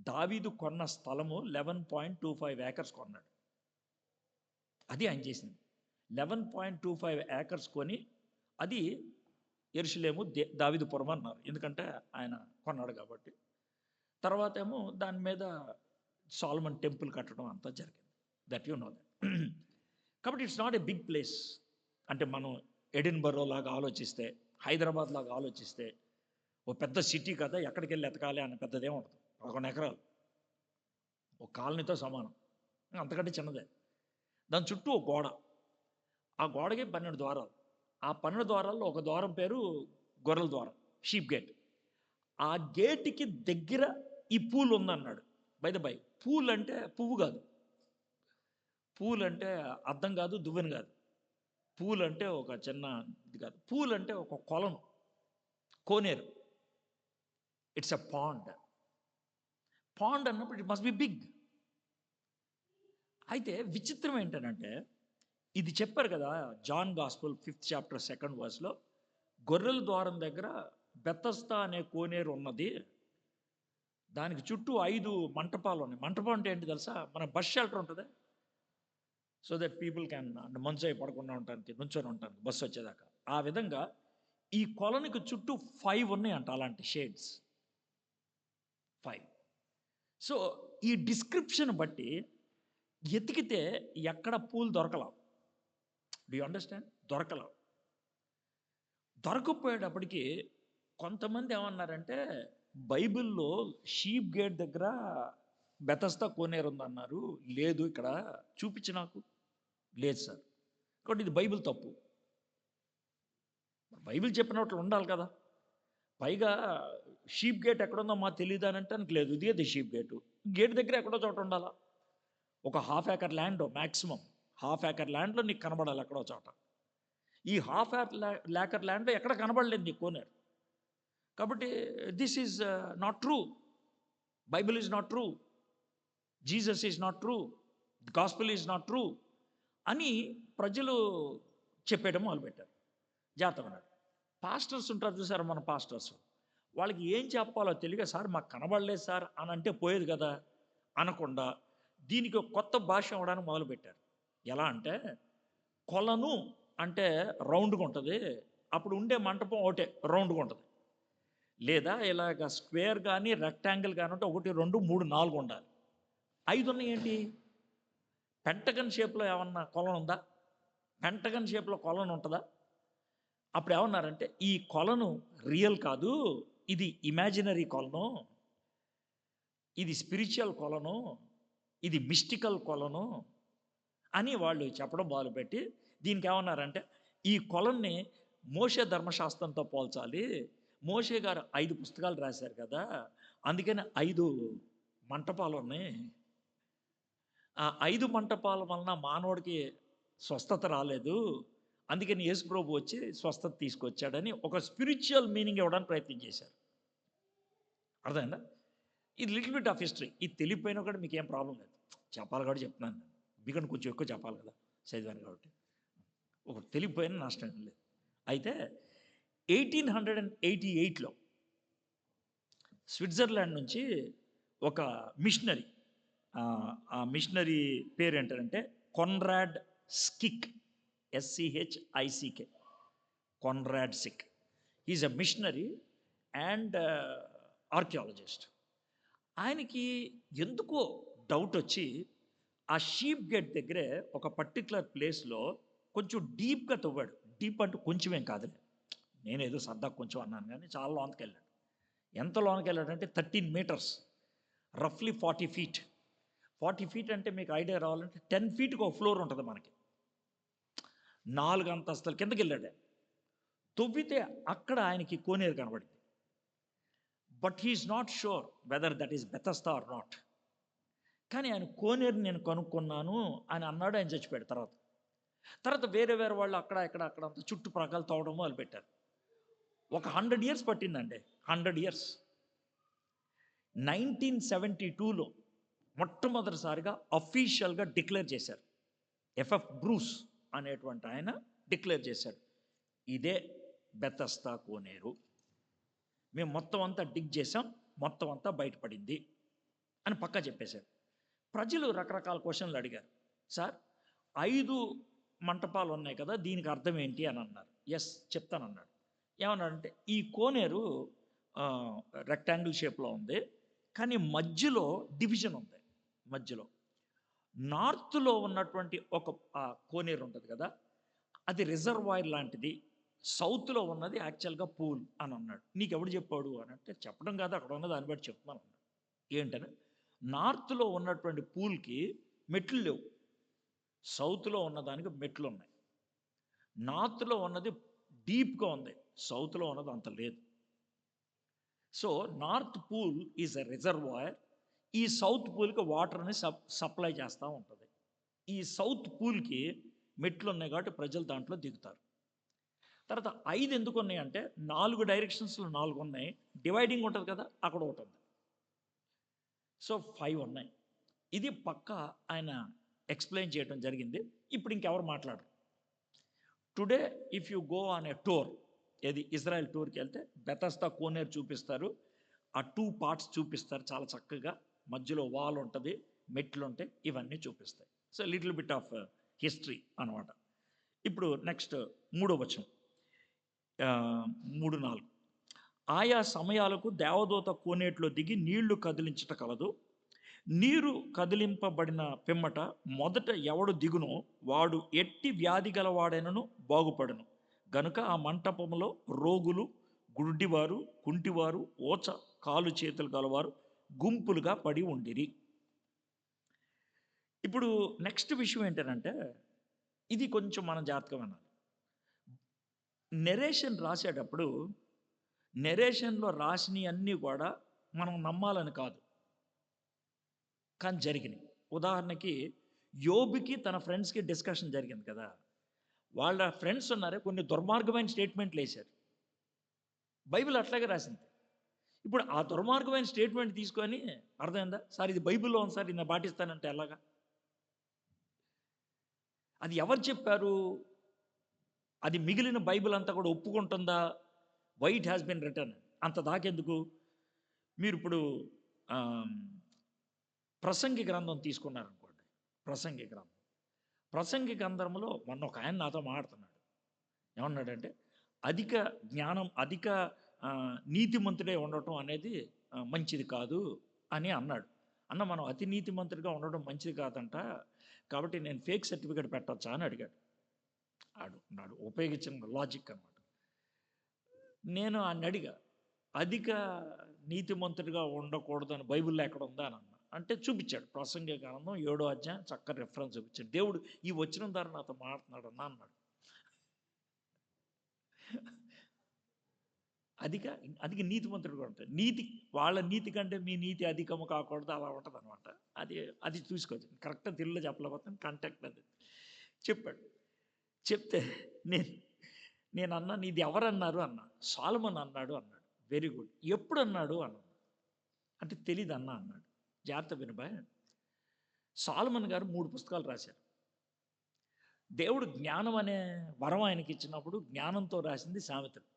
దావీదు కొన్న స్థలము 11.25 acres కొన్నాడు. అది ఆయన చేసింది. 11.25 acres కొని అది యెరూషలేము దావీదుపురం అన్నారు, ఎందుకంటే ఆయన కొన్నాడు కాబట్టి. తర్వాత ఏమో దాని మీద సాలమన్ టెంపుల్ కట్టడం అంతా జరిగింది. That you know that. కాబట్టి it's not a big place. అంటే మనం ఎడిన్బరో లాగా ఆలోచిస్తే, హైదరాబాద్ లాగా ఆలోచిస్తే ఓ పెద్ద సిటీ కదా, ఎక్కడికి వెళ్ళి ఎతకాలి అనే పెద్దదేం ఉండదు. 11 ఎకరాలు ఒక కాలనీతో సమానం, అంతకంటే చిన్నదే. దాని చుట్టూ ఒక గోడ, ఆ గోడకి 12 ద్వారాలు. ఆ 12 ద్వారాల్లో ఒక ద్వారం పేరు గొర్రెల ద్వారం, షీప్ గేట్. ఆ గేట్కి దగ్గర ఈ పూల్ ఉందన్నాడు. బై ద బై, పూల్ అంటే పువ్వు కాదు. పూల్ అంటే అద్దం కాదు, దువ్వెన కాదు. పూల్ అంటే ఒక చిన్న ఇది కాదు. పూల్ అంటే ఒక కొలను, కోనేరు. It's a pond. పాండ్ అన్నప్పుడు ఇట్ మస్ట్ బి బిగ్. అయితే విచిత్రం ఏంటంటే, ఇది చెప్పారు కదా John gospel 5th chapter 2nd verse, గొర్రెల ద్వారం దగ్గర బెతస్తా అనే కోనేరు ఉన్నది. దానికి చుట్టూ 5 మంటపాలు ఉన్నాయి. మంటపం అంటే ఏంటి తెలుసా? మన బస్ షెల్టర్ ఉంటుంది, సో దట్ పీపుల్ క్యాన్ మంచు అయి పడకుండా ఉండటానికి, నుంచొని ఉండటానికి బస్సు వచ్చేదాకా. ఆ విధంగా ఈ కొలనికి చుట్టూ 5 ఉన్నాయంట అలాంటి షేడ్స్. 5. సో ఈ డిస్క్రిప్షన్ బట్టి ఎతికితే ఎక్కడ పూలు దొరకలా. Do you understand? దొరకలా. దొరకపోయేటప్పటికి కొంతమంది ఏమన్నారంటే, బైబిల్లో షీప్ గేట్ దగ్గర బెతస్తా కోనేరు ఉందన్నారు. లేదు, ఇక్కడ చూపించి నాకు. లేదు సార్. కాబట్టి ఇది బైబిల్ తప్పు. బైబిల్ చెప్పినట్లు ఉండాలి కదా. పైగా షీప్ గేట్ ఎక్కడుందో మాకు తెలియదు అని అంటే లేదు, ఇది షీప్ గేటు. గేట్ దగ్గర ఎక్కడో చోట ఉండాలా. ఒక 1/2 acre ల్యాండ్, మ్యాక్సిమం 1/2 acre ల్యాండ్లో నీకు కనబడాలి ఎక్కడో చోట. ఈ 1/2 acre ల్యాండ్లో ఎక్కడ కనబడలేదు నీకు కోనేరు. కాబట్టి this is not true. Bible is not true. Jesus is not true. The gospel is not true అని ప్రజలు చెప్పేయడం మొదలుపెట్టారు. జాగ్రత్త అన్నాడు. పాస్టర్స్ ఉంటారు చూసారు, మన పాస్టర్స్, వాళ్ళకి ఏం చెప్పాలో తెలియక, సార్ మాకు కనబడలేదు సార్ అని అంటే పోయేది కదా అనకుండా దీనికి ఒక కొత్త భాష ఇవ్వడానికి మొదలుపెట్టారు. ఎలా అంటే, కొలను అంటే రౌండ్గా ఉంటుంది, అప్పుడు ఉండే మంటపం ఒకటే రౌండ్గా ఉంటుంది. లేదా ఇలాగ స్క్వేర్ కానీ రెక్టాంగిల్ కానీ ఉంటే 1 2 3 4 ఉండాలి. 5 ఉన్నాయి ఏంటి? పెంటగన్ షేప్లో ఏమన్నా కొలను ఉందా? పెంటగన్ షేప్లో కొలను ఉంటుందా? అప్పుడు ఏమన్నారంటే, ఈ కొలను రియల్ కాదు, ఇది ఇమాజినరీ కొలను. ఇది స్పిరిచువల్ కొలను, ఇది మిస్టికల్ కొలను అని వాళ్ళు చెప్పడం మొదలుపెట్టి దీనికి ఏమన్నారంటే, ఈ కొలన్ని మోషే ధర్మశాస్త్రంతో పోల్చాలి. మోషే గారు 5 పుస్తకాలు రాశారు కదా, అందుకని 5 మంటపాలు ఉన్నాయి. ఆ 5 మంటపాల వలన మానవుడికి స్వస్థత రాలేదు, అందుకని యేసు ప్రభు వచ్చి స్వస్థత తీసుకొచ్చాడని ఒక స్పిరిచువల్ మీనింగ్ ఇవ్వడానికి ప్రయత్నం చేశారు. అర్థమైందా? ఇది లిటిల్ బిట్ ఆఫ్ హిస్టరీ. ఇది తెలియపోయినా కూడా మీకు ఏం ప్రాబ్లం లేదు, చెప్పాలి కాబట్టి చెప్తున్నాను. మీకంటే కొంచెం ఎక్కువ చెప్పాలి కదా, చదివాను కాబట్టి. ఒకటి తెలియపోయినా నష్టం ఏం లేదు. అయితే 1888లో స్విట్జర్లాండ్ నుంచి ఒక మిషనరీ, ఆ మిషనరీ పేరు ఏంటంటే Conrad Schick, SCHICK, Conrad Schick. Is a missionary and archaeologist. ఆయనకి ఎందుకో డౌట్ వచ్చి ఆ షీప్ గేట్ దగ్గరే ఒక పర్టికులర్ ప్లేస్లో కొంచెం డీప్గా తవ్వాడు. డీప్ అంటే కొంచెమేం కాదులే, నేనేదో సరదా కొంచెం అన్నాను, కానీ చాలా లోనికి వెళ్ళాడు. ఎంత లోనికి వెళ్ళాడంటే 13 మీటర్స్, రఫ్లీ 40 ఫీట్. 40 ఫీట్ అంటే మీకు ఐడియా రావాలంటే 10 ఫీట్కి ఒక ఫ్లోర్ ఉంటుంది మనకి. 4 అంతస్తుల కిందకి వెళ్ళాడు. తవ్వితే అక్కడ ఆయనకి కోనేరు కనబడింది. But he's not sure whether that is Bethesda or not. కానీ ఆయన కోనేరు నేను కనుక్కున్నాను అని అన్నాడు. ఆయన చచ్చిపోయాడు. తర్వాత వేరే వాళ్ళు అక్కడ అంతా చుట్టుప్రక్కల తవ్వడం మొదలుపెట్టారు. ఒక 100 ఇయర్స్ పట్టిందండి. 100 ఇయర్స్. 1972లో మొట్టమొదటిసారిగా అఫీషియల్గా డిక్లేర్ చేశారు. FF బ్రూస్ అనేటువంటి ఆయన డిక్లేర్ చేశాడు, ఇదే బెతస్దా కోనేరు, మేము మొత్తం అంతా డిగ్ చేసాం, మొత్తం అంతా బయటపడింది అని పక్కా చెప్పేశారు. ప్రజలు రకరకాల క్వశ్చన్లు అడిగారు. సార్ 5 మంటపాలు ఉన్నాయి కదా, దీనికి అర్థం ఏంటి అని అన్నారు. ఎస్ చెప్తానన్నాడు. ఏమన్నాడంటే, ఈ కోనేరు రెక్టాంగిల్ షేప్లో ఉంది, కానీ మధ్యలో డివిజన్ ఉంది. మధ్యలో నార్త్లో ఉన్నటువంటి ఒక కోనేరు ఉంటుంది కదా, అది రిజర్వాయర్ లాంటిది, సౌత్లో ఉన్నది యాక్చువల్గా పూల్ అని అన్నాడు. నీకు ఎవడు చెప్పాడు అని అంటే, చెప్పడం కాదు, అక్కడ ఉన్న దాన్ని బట్టి చెప్తున్నాను అన్నాడు. ఏంటని, నార్త్లో ఉన్నటువంటి పూల్కి మెట్లు లేవు, సౌత్లో ఉన్నదానికి మెట్లు ఉన్నాయి. నార్త్లో ఉన్నది డీప్గా ఉంది, సౌత్లో ఉన్నది అంత లేదు. So north pool is a reservoir, ఈ సౌత్ పూల్కి వాటర్ని సప్లై చేస్తూ ఉంటుంది. ఈ సౌత్ పూల్కి మెట్లు ఉన్నాయి కాబట్టి ప్రజలు దాంట్లో దిగుతారు. తర్వాత 5 ఎందుకు ఉన్నాయి అంటే, 4 డైరెక్షన్స్లో 4 ఉన్నాయి, డివైడింగ్ ఉంటుంది కదా, అక్కడ ఒకటి ఉంది. సో 5 ఉన్నాయి. ఇది పక్కా ఆయన ఎక్స్ప్లెయిన్ చేయడం జరిగింది. ఇప్పుడు ఇంకెవరు మాట్లాడరు. Today if you go on a tour, ఏది ఇజ్రాయెల్ టూర్కి వెళ్తే బెతస్దా కోనేరు చూపిస్తారు, ఆ 2 పార్ట్స్ చూపిస్తారు చాలా చక్కగా, మధ్యలో వాల్ ఉంటుంది, మెట్లు ఉంటాయి, ఇవన్నీ చూపిస్తాయి. So little bit of history అనమాట. ఇప్పుడు నెక్స్ట్ 3వ వచనం, 3-4. ఆయా సమయాలకు దేవదూత కోనేట్లో దిగి నీళ్లు కదిలించట కలదు. నీరు కదిలింపబడిన పిమ్మట మొదట ఎవడు దిగునో వాడు ఎట్టి వ్యాధి గలవాడైనను బాగుపడును. గనుక ఆ మంటపంలో రోగులు, గుడ్డివారు, కుంటివారు, ఓచ కాలు చేతులు గలవారు గుంపులుగా పడి ఉండిరి. ఇప్పుడు నెక్స్ట్ విషయం ఏంటంటే, ఇది కొంచెం మనం జాగ్రత్తగా వినాలి. నెరేషన్ రాసేటప్పుడు నెరేషన్లో రాసినవి అన్నీ కూడా మనం నమ్మాలని కాదు, కానీ జరిగినాయి. ఉదాహరణకి యోబుకి తన ఫ్రెండ్స్కి డిస్కషన్ జరిగింది కదా, వాళ్ళ ఫ్రెండ్స్ ఉన్నారే కొన్ని దుర్మార్గమైన స్టేట్మెంట్లు వేశారు. బైబిల్ అట్లాగే రాసింది. ఇప్పుడు ఆ దుర్మార్గమైన స్టేట్మెంట్ తీసుకొని, అర్థమైందా సార్ ఇది బైబిల్లో ఉంది సార్, నేను పాటిస్తానంటే ఎలాగా? అది ఎవరు చెప్పారు? అది మిగిలిన బైబిల్ అంతా కూడా ఒప్పుకుంటుందా? Why it has been return, అంత దాకెందుకు? మీరు ఇప్పుడు ప్రసంగి గ్రంథం తీసుకున్నారనుకోండి, ప్రసంగి గ్రంథంలో మొన్న ఒక ఆయన నాతో మాట్లాడుతున్నాడు. ఏమన్నాడంటే, అధిక జ్ఞానం, అధిక నీతిమంతుడే ఉండటం అనేది మంచిది కాదు అని అన్నాడు. మనం అతి నీతిమంతుడిగా ఉండడం మంచిది కాదంట, కాబట్టి నేను ఫేక్ సర్టిఫికేట్ పెట్టచ్చా అని అడిగాడు. నాడు ఉపయోగించిన లాజిక్ అనమాట. నేను ఆయన అడిగా, అధిక నీతిమంతుడిగా ఉండకూడదు అని బైబిల్లో ఎక్కడ ఉందా అని అన్నా. అంటే చూపించాడు. ప్రసంగి గ్రంథం 7వ అధ్యాయం చక్కటి రిఫరెన్స్ చూపించాడు. దేవుడు ఈ వచనం ద్వారా నాతో మాట్లాడుతున్నాడు అన్నా అన్నాడు. అదిగా అది నీతిమంతుడిగా ఉంటాడు. వాళ్ళ నీతి కంటే మీ నీతి అధికము కాకూడదు, అలా ఉంటుంది అనమాట. అది చూసుకోవచ్చు. కరెక్ట్గా తెలుగులో చెప్పలేకపోతాను, కాంటాక్ట్ అది చెప్పాడు. చెప్తే నేను అన్నా, నీది ఎవరన్నారు అన్నా. సొలొమోన్ అన్నాడు అన్నాడు. Very good. ఎప్పుడు అన్నాడు అన్నాడు. అంటే తెలీదు అన్నా అన్నాడు. జాగ్రత్త వినబాయ్. సొలొమోన్ గారు 3 పుస్తకాలు రాశారు. దేవుడు జ్ఞానం అనే వరం ఆయనకి ఇచ్చినప్పుడు జ్ఞానంతో రాసింది సామెతలు.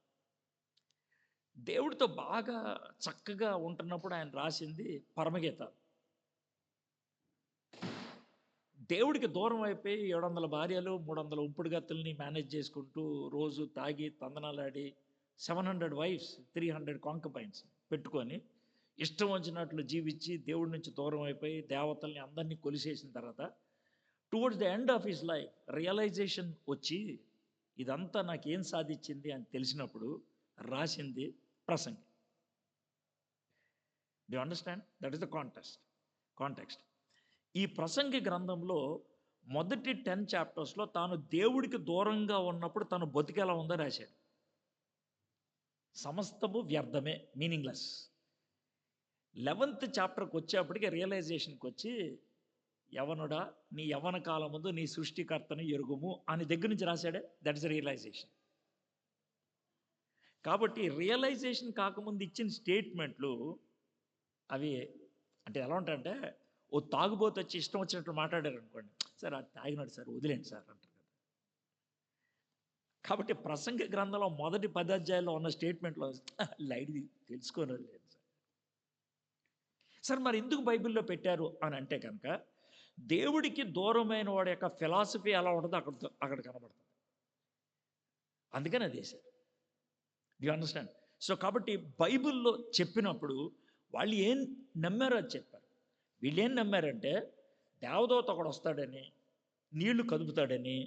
దేవుడితో బాగా చక్కగా ఉంటున్నప్పుడు ఆయన రాసింది పరమగీతాలు. దేవుడికి దూరం అయిపోయి 700 భార్యలు 300 ఉంపుడు గత్తుల్ని మేనేజ్ చేసుకుంటూ రోజు తాగి తందనాలాడి 700 వైఫ్స్ 300 కాంకబైన్స్ పెట్టుకొని ఇష్టం వచ్చినట్లు జీవించి దేవుడి నుంచి దూరం అయిపోయి దేవతల్ని అందరినీ కొలిసేసిన తర్వాత towards the end of his life realization వచ్చి ఇదంతా నాకేం సాధించింది అని తెలిసినప్పుడు రాసింది ప్రసంగి. Do understand? That is the context. ఈ ప్రసంగి గ్రంథంలో మొదటి 10 చాప్టర్స్లో తాను దేవుడికి దూరంగా ఉన్నప్పుడు తను బతికేలా ఉందో రాశాడు. సమస్తము వ్యర్థమే, మీనింగ్లెస్. 11th చాప్టర్కి వచ్చేప్పటికి రియలైజేషన్కి వచ్చి, యవనుడా నీ యవన కాలం ముందు నీ సృష్టికర్తను ఎరుగుము అని దగ్గర నుంచి రాశాడే. That is realization. కాబట్టి రియలైజేషన్ కాకముందు ఇచ్చిన స్టేట్మెంట్లు అవి అంటే ఎలా ఉంటాయంటే, ఓ తాగుబోతు వచ్చి ఇష్టం వచ్చినట్టు మాట్లాడారు అనుకోండి, సార్ అది తాగినాడు సార్ వదిలేండి సార్ అంటారు కదా. కాబట్టి ప్రసంగి గ్రంథంలో మొదటి 10 అధ్యాయాల్లో ఉన్న స్టేట్మెంట్లో లైట్ తెలుసుకోలేదు లేదు సార్. మరి ఎందుకు బైబిల్లో పెట్టారు అని అంటే కనుక, దేవుడికి దూరమైన వాడి యొక్క ఫిలాసఫీ ఎలా ఉంటుందో అక్కడ కనబడుతుంది. అందుకని అది వేశారు. You understand? సో కాబట్టి బైబిల్లో చెప్పినప్పుడు వాళ్ళు ఏం నమ్మారో అది చెప్పారు. వీళ్ళు ఏం నమ్మారంటే దేవదూత ఒకడు వస్తాడని, నీళ్లు కదుపుతాడని,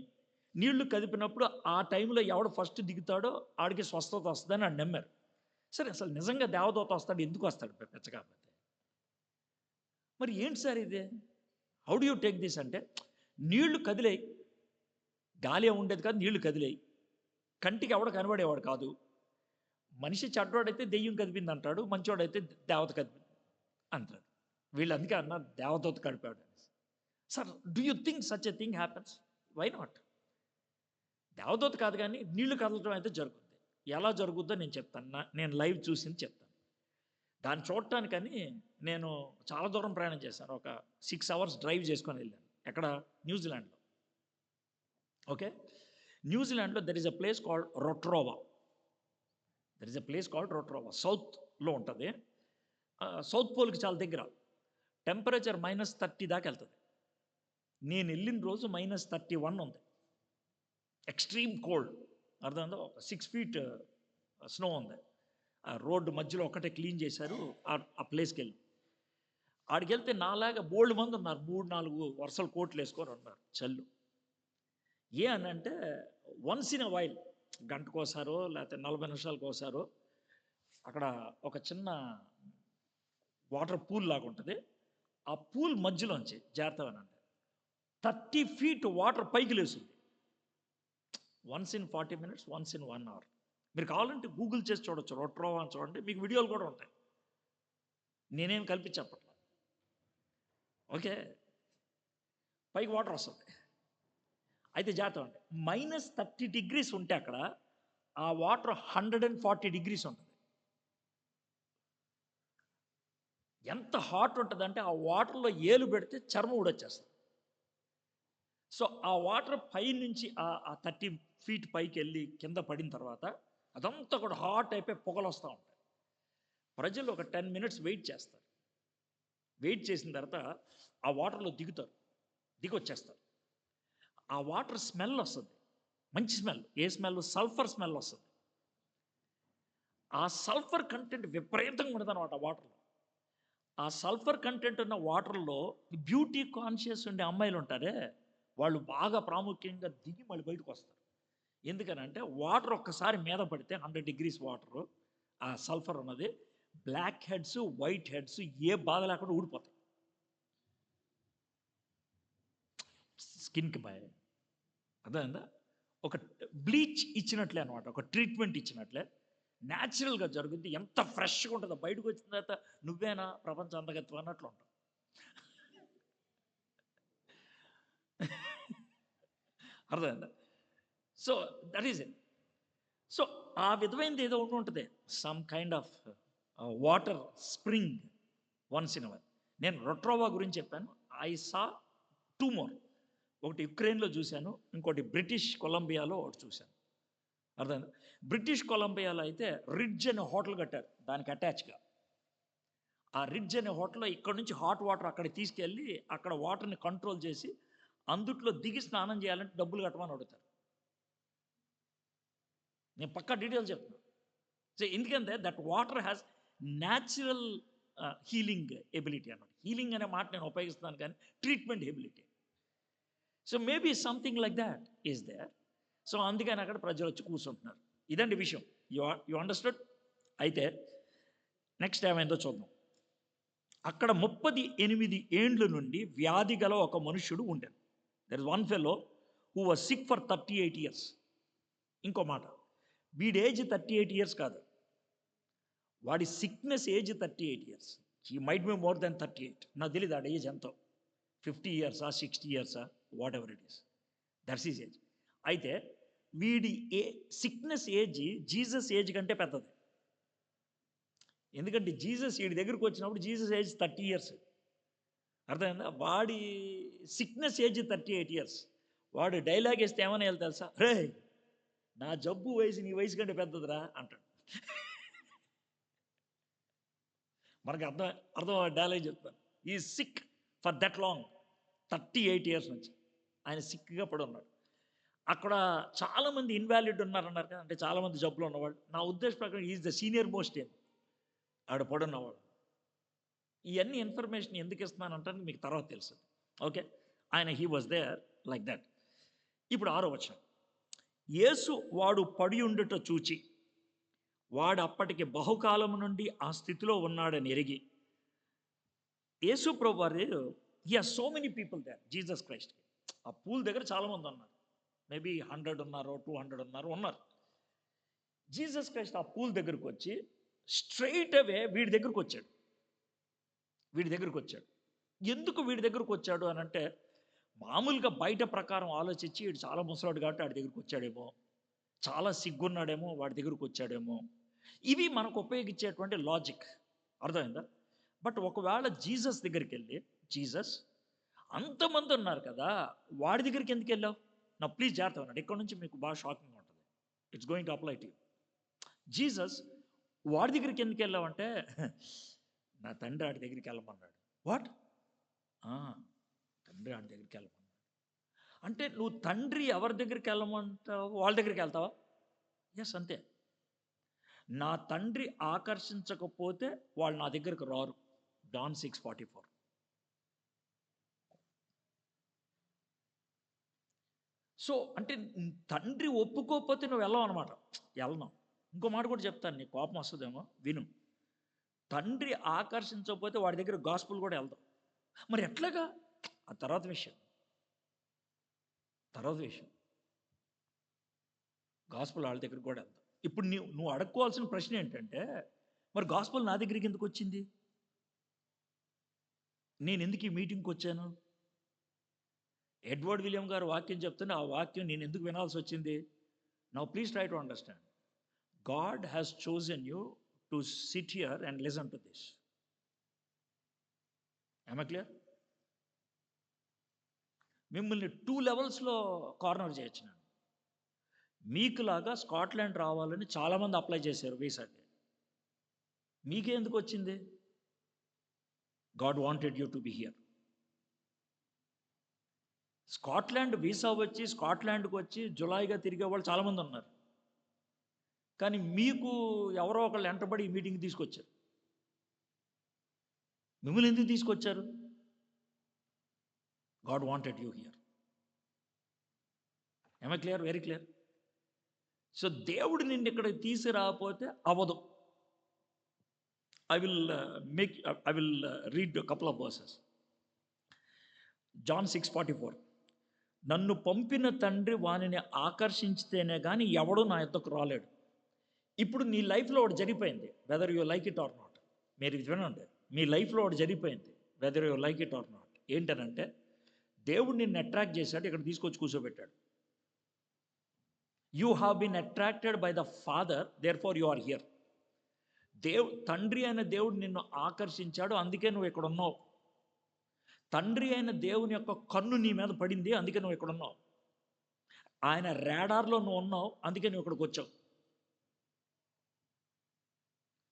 నీళ్లు కదిపినప్పుడు ఆ టైంలో ఎవడు ఫస్ట్ దిగుతాడో ఆడికి స్వస్థత వస్తుందని అని నమ్మారు. సరే, అసలు నిజంగా దేవదూత వస్తాడు, ఎందుకు వస్తాడు పెచ్చకపోతే? మరి ఏంటి సార్ ఇదే? How do you take this అంటే, నీళ్లు కదిలేయి, గాలి ఉండేది కాదు, నీళ్లు కదిలేయి, కంటికి ఎవడ కనబడేవాడు కాదు. మనిషి చెడ్డోడైతే దెయ్యం కదిపింది అంటాడు, మంచోడైతే దేవత కదిపింది అంటాడు. వీళ్ళు అందుకే అన్నారు దేవదూత కడిపాడు. Sir, do you think such a thing happens? Why not? దేవదూత కాదు కానీ నీళ్లు కదలటం అయితే జరుగుతుంది. ఎలా జరుగుద్దో నేను చెప్తాను. నేను లైవ్ చూసింది చెప్తాను. దాన్ని చూడటానికని నేను చాలా దూరం ప్రయాణం చేశాను. ఒక 6 hours డ్రైవ్ చేసుకొని వెళ్ళాను. ఎక్కడ? న్యూజిలాండ్లో. ఓకే, న్యూజిలాండ్లో there is a place called Rotorua. సౌత్లో ఉంటుంది. సౌత్ పోల్కి చాలా దగ్గర. టెంపరేచర్ -30 దాకా వెళ్తుంది. నేను వెళ్ళిన రోజు -31 ఉంది. Extreme cold. అర్థమైందో? 6 feet స్నో ఉంది. ఆ రోడ్డు మధ్యలో ఒకటే క్లీన్ చేశారు. ఆ ప్లేస్కి వెళ్ళి ఆడికి వెళ్తే నాలాగా బోల్డ్ మంది ఉన్నారు. 3-4 వరుసలు కోట్లు వేసుకొని ఉన్నారు. చల్లు ఏ అని అంటే, వన్స్ ఇన్ అ వైల్, గంటకోసారో లేకపోతే 40 నిమిషాలకు ఒకసారో అక్కడ ఒక చిన్న వాటర్ పూల్ లాగా ఉంటుంది. ఆ పూల్ మధ్యలోంచి జాగ్రత్తగా అంటే 30 feet వాటర్ పైకి లేస్తుంది. Once in 40 minutes, once in 1 hour. మీరు కావాలంటే గూగుల్ చేసి చూడొచ్చు, రొట్రోవా అని చూడండి, మీకు వీడియోలు కూడా ఉంటాయి. నేనేం కలిపి చెప్పట్లా. ఓకే, పైకి వాటర్ వస్తుంది. అయితే జాగ్రత్త అండి, -30 degrees ఉంటే అక్కడ ఆ వాటర్ 140 degrees ఉంటుంది. ఎంత హాట్ ఉంటుందంటే ఆ వాటర్లో ఏలు పెడితే చర్మం ఊడొచ్చేస్తుంది. సో ఆ వాటర్ పై నుంచి ఆ 30 feet పైకి వెళ్ళి కింద పడిన తర్వాత అదంతా కూడా హాట్ అయిపోయి పొగలు వస్తూ ఉంటాయి. ప్రజలు ఒక 10 minutes వెయిట్ చేస్తారు. వెయిట్ చేసిన తర్వాత ఆ వాటర్లో దిగి వచ్చేస్తారు. ఆ వాటర్ స్మెల్ వస్తుంది, మంచి స్మెల్. ఏ స్మెల్? సల్ఫర్ స్మెల్ వస్తుంది. ఆ సల్ఫర్ కంటెంట్ విపరీతంగా ఉంటుంది అన్నమాట వాటర్లో. ఆ సల్ఫర్ కంటెంట్ ఉన్న వాటర్లో బ్యూటీ కాన్షియస్ ఉండే అమ్మాయిలు ఉంటారే, వాళ్ళు బాగా ప్రాముఖ్యంగా దిగి మళ్ళీ బయటకు వస్తారు. ఎందుకనంటే వాటర్ ఒక్కసారి మీద పడితే 100 degrees వాటరు, ఆ సల్ఫర్ ఉన్నది బ్లాక్ హెడ్స్, వైట్ హెడ్స్ ఏ బాధ లేకుండా ఊడిపోతాయి స్కిన్కి బాయ్. అర్థమైందా? ఒక బ్లీచ్ ఇచ్చినట్లే అనమాట, ఒక ట్రీట్మెంట్ ఇచ్చినట్లే న్యాచురల్గా జరుగుద్ది. ఎంత ఫ్రెష్గా ఉంటుందో, బయటకు వచ్చిన తర్వాత నువ్వేనా ప్రపంచ అందగత్వం అన్నట్లు ఉంటావు. అర్థమైందా? So that is it. So ఆ విధమైనది ఏదో ఉంటుంది, some kind of water spring once in our. నేను రొట్రోవా గురించి చెప్పాను. I saw 2 more. ఒకటి యుక్రెయిన్లో చూశాను, ఇంకోటి బ్రిటిష్ కొలంబియాలో ఒకటి చూశాను. అర్థమైందా? బ్రిటిష్ కొలంబియాలో అయితే రిడ్జ్ అనే హోటల్ కట్టారు, దానికి అటాచ్గా. ఆ రిడ్జ్ అనే హోటల్లో ఇక్కడ నుంచి హాట్ వాటర్ అక్కడికి తీసుకెళ్ళి అక్కడ వాటర్ని కంట్రోల్ చేసి అందుట్లో దిగి స్నానం చేయాలంటే డబ్బులు కట్టమని అడుగుతారు. నేను పక్కా డీటెయిల్స్ చెప్తున్నాను. సో ఎందుకంటే that water has natural healing ability అన్నమాట. హీలింగ్ అనే మాట నేను ఉపయోగిస్తున్నాను కానీ treatment ability. So maybe something like that is there. So అందుకని అక్కడ ప్రజలు వచ్చి కూర్చుంటున్నారు. ఇదండి విషయం. You understood? అయితే నెక్స్ట్ ఏమైందో చూద్దాం. అక్కడ 38 ఏండ్ల నుండి వ్యాధి గల ఒక మనుష్యుడు ఉండేది. There is one fellow who was sick for 38 years. ఇంకో మాట, వీడి ఏజ్ 38 years కాదు, వాడి sickness age 38 years. He might be more than 38. నాకు తెలియదు ఆడ ఏజ్ ఎంతో, 50 years, 60 years, what ever it is, that's is age. అయితే వీడి సిక్నెస్ ఏజ్ జీసస్ ఏజ్ కంటే పెద్దది. ఎందుకంటే జీసస్ వీడి దగ్గరికి వచ్చినప్పుడు జీసస్ ఏజ్ 30 years. అర్థమైందా? వాడి సిక్నెస్ ఏజ్ 38 years. వాడు డైలాగ్ వేస్తే ఏమని వెళ్ళి తెలుసా? రే, నా జబ్బు వయసు నీ వయసు కంటే పెద్దదిరా అంటాడు. మనకు అర్థం డైలాగ్ చెప్తాను. ఈ sick for that long, 38 years నుంచి ఆయన సిక్గా పడి ఉన్నాడు. అక్కడ చాలామంది ఇన్వాలిడ్ ఉన్నారన్నారు కదా, అంటే చాలామంది జబ్బులు ఉన్నవాళ్ళు. నా ఉద్దేశ ప్రకారం ఈజ్ ద సీనియర్ మోస్ట్ ఏం ఆడ పడున్నవాడు. ఇవన్నీ ఇన్ఫర్మేషన్ ఎందుకు ఇస్తున్నానంటే మీకు తర్వాత తెలుసు. ఓకే, ఆయన he was there like that. ఇప్పుడు 6వ వచనం. యేసు వాడు పడి ఉండుట చూచి వాడు అప్పటికి బహుకాలం నుండి ఆ స్థితిలో ఉన్నాడని ఎరిగి, యేసు ప్రభు వారు he has so many people there, Jesus Christ. ఆ పూల్ దగ్గర చాలామంది ఉన్నారు, మేబీ 100 ఉన్నారు, 200 ఉన్నారు. జీసస్ క్రైస్ట్ ఆ పూల్ దగ్గరకు వచ్చి స్ట్రైట్ అవే వీడి దగ్గరకు వచ్చాడు. ఎందుకు వీడి దగ్గరకు వచ్చాడు అని అంటే, మామూలుగా బయట ప్రకారం ఆలోచించి వీడు చాలా ముసలాడు కాబట్టి వాడి దగ్గరకు వచ్చాడేమో, చాలా సిగ్గున్నాడేమో వాడి దగ్గరకు వచ్చాడేమో, ఇవి మనకు ఉపయోగించేటువంటి లాజిక్. అర్థమైందా? బట్ ఒకవేళ జీసస్ దగ్గరికి వెళ్ళి, జీసస్ అంతమంది ఉన్నారు కదా, వాడి దగ్గరికి ఎందుకు వెళ్ళావు? నా ప్లీజ్ జాగ్రత్త ఉన్నాడు. ఇక్కడ నుంచి మీకు బాగా షాకింగ్ ఉంటుంది. It's going to apply to you. Jesus వాడి దగ్గరికి ఎందుకు వెళ్ళావంటే, నా తండ్రి ఆడి దగ్గరికి వెళ్ళమన్నాడు. వాట్? తండ్రి ఆడి దగ్గరికి వెళ్ళమన్నాడు అంటే నువ్వు తండ్రి ఎవరి దగ్గరికి వెళ్ళమంటావు? వాళ్ళ దగ్గరికి వెళ్తావా? ఎస్, అంతే. నా తండ్రి ఆకర్షించకపోతే వాళ్ళు నా దగ్గరికి రారు. John 6:44. సో అంటే తండ్రి ఒప్పుకోకపోతే నువ్వు వెళ్ళవు అనమాట. వెళ్ళను. ఇంకో మాట కూడా చెప్తాను, నీ కోపం వస్తుందేమో, విను. తండ్రి ఆకర్షించకపోతే వాడి దగ్గర గాస్పుల్ కూడా వెళ్దాం. మరి ఎట్లాగా? ఆ తర్వాత విషయం. గాస్పుల్ వాళ్ళ దగ్గరికి కూడా వెళ్దాం. ఇప్పుడు నువ్వు అడుక్కోవాల్సిన ప్రశ్న ఏంటంటే, మరి గాస్పుల్ నా దగ్గరికి ఎందుకు వచ్చింది? నేను ఎందుకు ఈ మీటింగ్కి వచ్చాను? ఎడ్వర్డ్ విలియం గారు వాక్యం చెప్తున్నా, ఆ వాక్యం నేను ఎందుకు వినాల్సి వచ్చింది? Now please try to understand. God has chosen you to SIT here and listen to this. Yam I clear? మిమ్మల్ని 2 levelsలో కార్నర్ చేయొచ్చు నేను. మీకులాగా స్కాట్లాండ్ రావాలని చాలామంది అప్లై చేశారు వీసాకి. మీకే ఎందుకు వచ్చింది? God wanted you to be here. Scotland visa వచ్చి స్కాట్లాండ్కి వచ్చి జులాయిగా తిరిగే వాళ్ళు చాలామంది ఉన్నారు. కానీ మీకు ఎవరో ఒకళ్ళు వెంటబడి ఈ మీటింగ్ తీసుకొచ్చారు. మిమ్మల్ని ఎందుకు తీసుకొచ్చారు? God wanted you here. ఏమై క్లియర్? Very clear. సో దేవుడు నిన్ను ఇక్కడికి తీసుకురాకపోతే అవ్వదు. I will I will read a couple of verses. John 6:44. నన్ను పంపిన తండ్రి వానిని ఆకర్షించితేనే కానీ ఎవడు నా యొద్దకు రాలేడు. ఇప్పుడు నీ లైఫ్లో ఒకటి జరిగిపోయింది, whether you like it or not. మీరు ఇది వినండి, మీ లైఫ్లో ఒకటి జరిగిపోయింది, whether you like it or not. ఏంటనంటే దేవుడు నిన్ను అట్రాక్ట్ చేశాడు, ఇక్కడ తీసుకొచ్చి కూర్చోబెట్టాడు. You have been attracted by the father, therefore you are here. తండ్రి అయిన దేవుడు నిన్ను ఆకర్షించాడు, అందుకే నువ్వు ఇక్కడ ఉన్నావు. తండ్రి అయిన దేవుని యొక్క కన్ను నీ మీద పడింది, అందుకే నువ్వు ఇక్కడ ఉన్నావు. ఆయన రాడార్లో నువ్వు ఉన్నావు, అందుకే నువ్వు ఇక్కడికి వచ్చావు.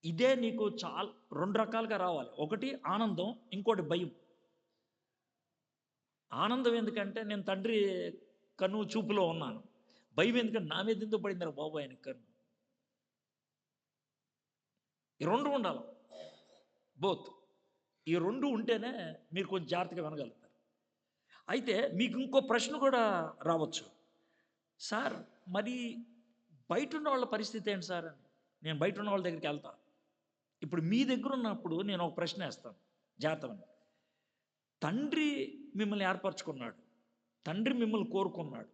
ఇదే నీకు చాలా రెండు రకాలుగా రావాలి. ఒకటి ఆనందం, ఇంకోటి భయం. ఆనందం ఎందుకంటే నేను తండ్రి కన్ను చూపులో ఉన్నాను. భయం ఎందుకంటే నా మీద ఎందుకు పడిందిరా బాబు ఆయన కన్ను. ఈ రెండు ఉండాలి, బోత్. ఈ రెండు ఉంటేనే మీరు కొంచెం జాగ్రత్తగా వినగలుగుతారు. అయితే మీకు ఇంకో ప్రశ్న కూడా రావచ్చు, సార్ మరి బయట ఉన్న వాళ్ళ పరిస్థితి ఏంటి సార్ అని. నేను బయట ఉన్న వాళ్ళ దగ్గరికి వెళ్తా. ఇప్పుడు మీ దగ్గర ఉన్నప్పుడు నేను ఒక ప్రశ్న వేస్తాను, జాగ్రత్తగా. తండ్రి మిమ్మల్ని ఏర్పరచుకున్నాడు, తండ్రి మిమ్మల్ని కోరుకున్నాడు,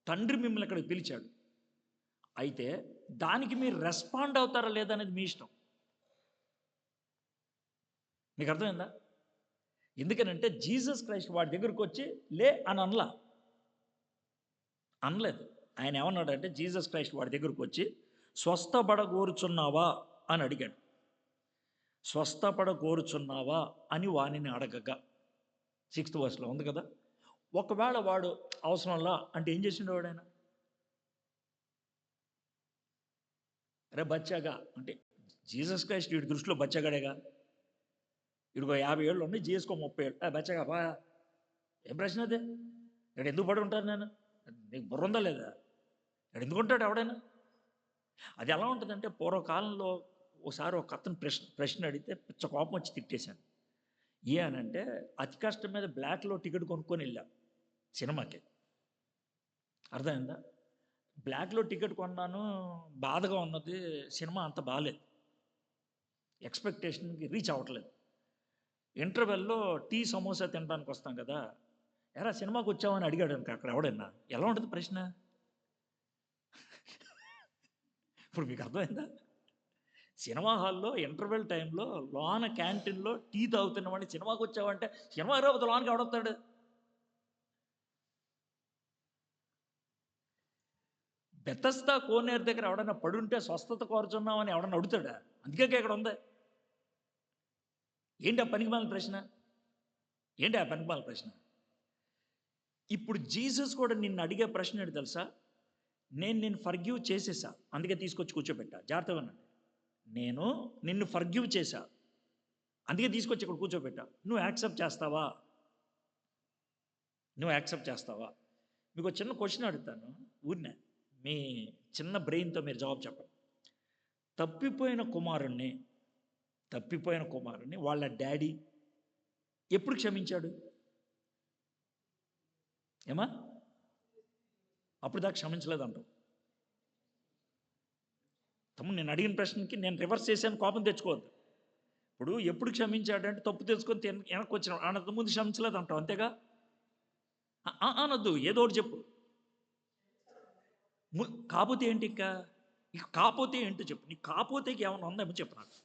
తండ్రి మిమ్మల్ని ఇక్కడికి పిలిచాడు. అయితే దానికి మీరు రెస్పాండ్ అవుతారా లేదా అనేది మీ ఇష్టం. మీకు అర్థమైందా? ఎందుకనంటే జీసస్ క్రైస్ట్ వాడి దగ్గరికి వచ్చి లే అని అనలేదు. ఆయన ఏమన్నాడంటే జీసస్ క్రైస్ట్ వాడి దగ్గరికి వచ్చి స్వస్థపడగోరుచున్నావా అని అడిగాడు. స్వస్థపడగోరుచున్నావా అని వానిని అడగగా 6th verseలో ఉంది కదా. ఒకవేళ వాడు అవసరంలా అంటే ఏం చేసిండు వాడైనా? అరే బచ్చాగా అంటే జీసస్ క్రైస్ట్ వీడి దృష్టిలో బచ్చగాడేగా. ఇదిగో 50 ఏళ్ళు ఉన్నాయి, జీఎస్కో 30 ఏళ్ళు. బచ్చగా బా ఏం ప్రశ్న అదే? ఇక్కడ ఎందుకు పడి ఉంటాను నేను? నీకు బుర్ర ఉందా లేదా? ఇక్కడ ఎందుకు ఉంటాడు ఎవడైనా? అది ఎలా ఉంటుందంటే పూర్వకాలంలో ఒకసారి ఒక అతను ప్రశ్న అడిగితే పిచ్చ కోపం వచ్చి తిట్టేశాను. అనంటే అతి కష్టం మీద బ్లాక్లో టికెట్ కొనుక్కొని వెళ్ళా సినిమాకి. అర్థమైందా? బ్లాక్లో టికెట్ కొన్నాను, బాధగా ఉన్నది, సినిమా అంత బాగాలేదు, ఎక్స్పెక్టేషన్కి రీచ్ అవ్వట్లేదు. ఇంటర్వెల్లో టీ సమోసా తినడానికి వస్తాం కదా, ఎరా సినిమాకి వచ్చామని అడిగాడు అనుకో అక్కడ ఎవడన్నా. ఎలా ఉంటుంది ప్రశ్న? ఇప్పుడు మీకు అర్థమైందా? సినిమా హాల్లో ఇంటర్వెల్ టైంలో లోన క్యాంటీన్లో టీ తాగుతున్నవాడిని సినిమాకి వచ్చావంటే సినిమా రాబోతే లోనకి ఎవడొస్తాడు? బెతస్దా కోనేరు దగ్గర ఎవడన్నా పడుంటే స్వస్థత కోరుచున్నామని ఎవడన్నా అడుగుతాడా? అందుకే ఇక్కడ ఉంది. ఏంటి ఆ పనికిమాలిన ప్రశ్న? ఏంటి ఆ పనికిమాలిన ప్రశ్న? ఇప్పుడు జీసస్ కూడా నిన్ను అడిగే ప్రశ్న ఏంటి తెలుసా? నేను ఫర్గివ్ చేసేసా, అందుకే తీసుకొచ్చి కూర్చోబెట్టా. జాగ్రత్తగా ఉన్నాడు. నేను నిన్ను ఫర్గివ్ చేశా, అందుకే తీసుకొచ్చి ఇక్కడ కూర్చోబెట్టా. నువ్వు యాక్సెప్ట్ చేస్తావా? మీకు చిన్న క్వశ్చన్ అడుగుతాను, ఊరినే మీ చిన్న బ్రెయిన్తో మీరు జవాబు చెప్పండి. తప్పిపోయిన కుమారుణ్ణి వాళ్ళ డాడీ ఎప్పుడు క్షమించాడు? ఏమా? అప్పుడు దాకా క్షమించలేదంటావు. తమ్ముడు నేను అడిగిన ప్రశ్నకి నేను రివర్స్ చేశాను, కోపం తెచ్చుకోవద్దు. ఇప్పుడు ఎప్పుడు క్షమించాడంటే తప్పు తెలుసుకొని వెనక్కి వచ్చిన అంతకు ముందు క్షమించలేదంటావు, అంతేగా? అనొద్దు, ఏదో ఒకటి చెప్పు. కాకపోతే ఏంటి? ఇక కాకపోతే ఏంటో చెప్పు. నీకు కాకపోతేకి ఏమైనా ఉందేమో చెప్పు నాకు.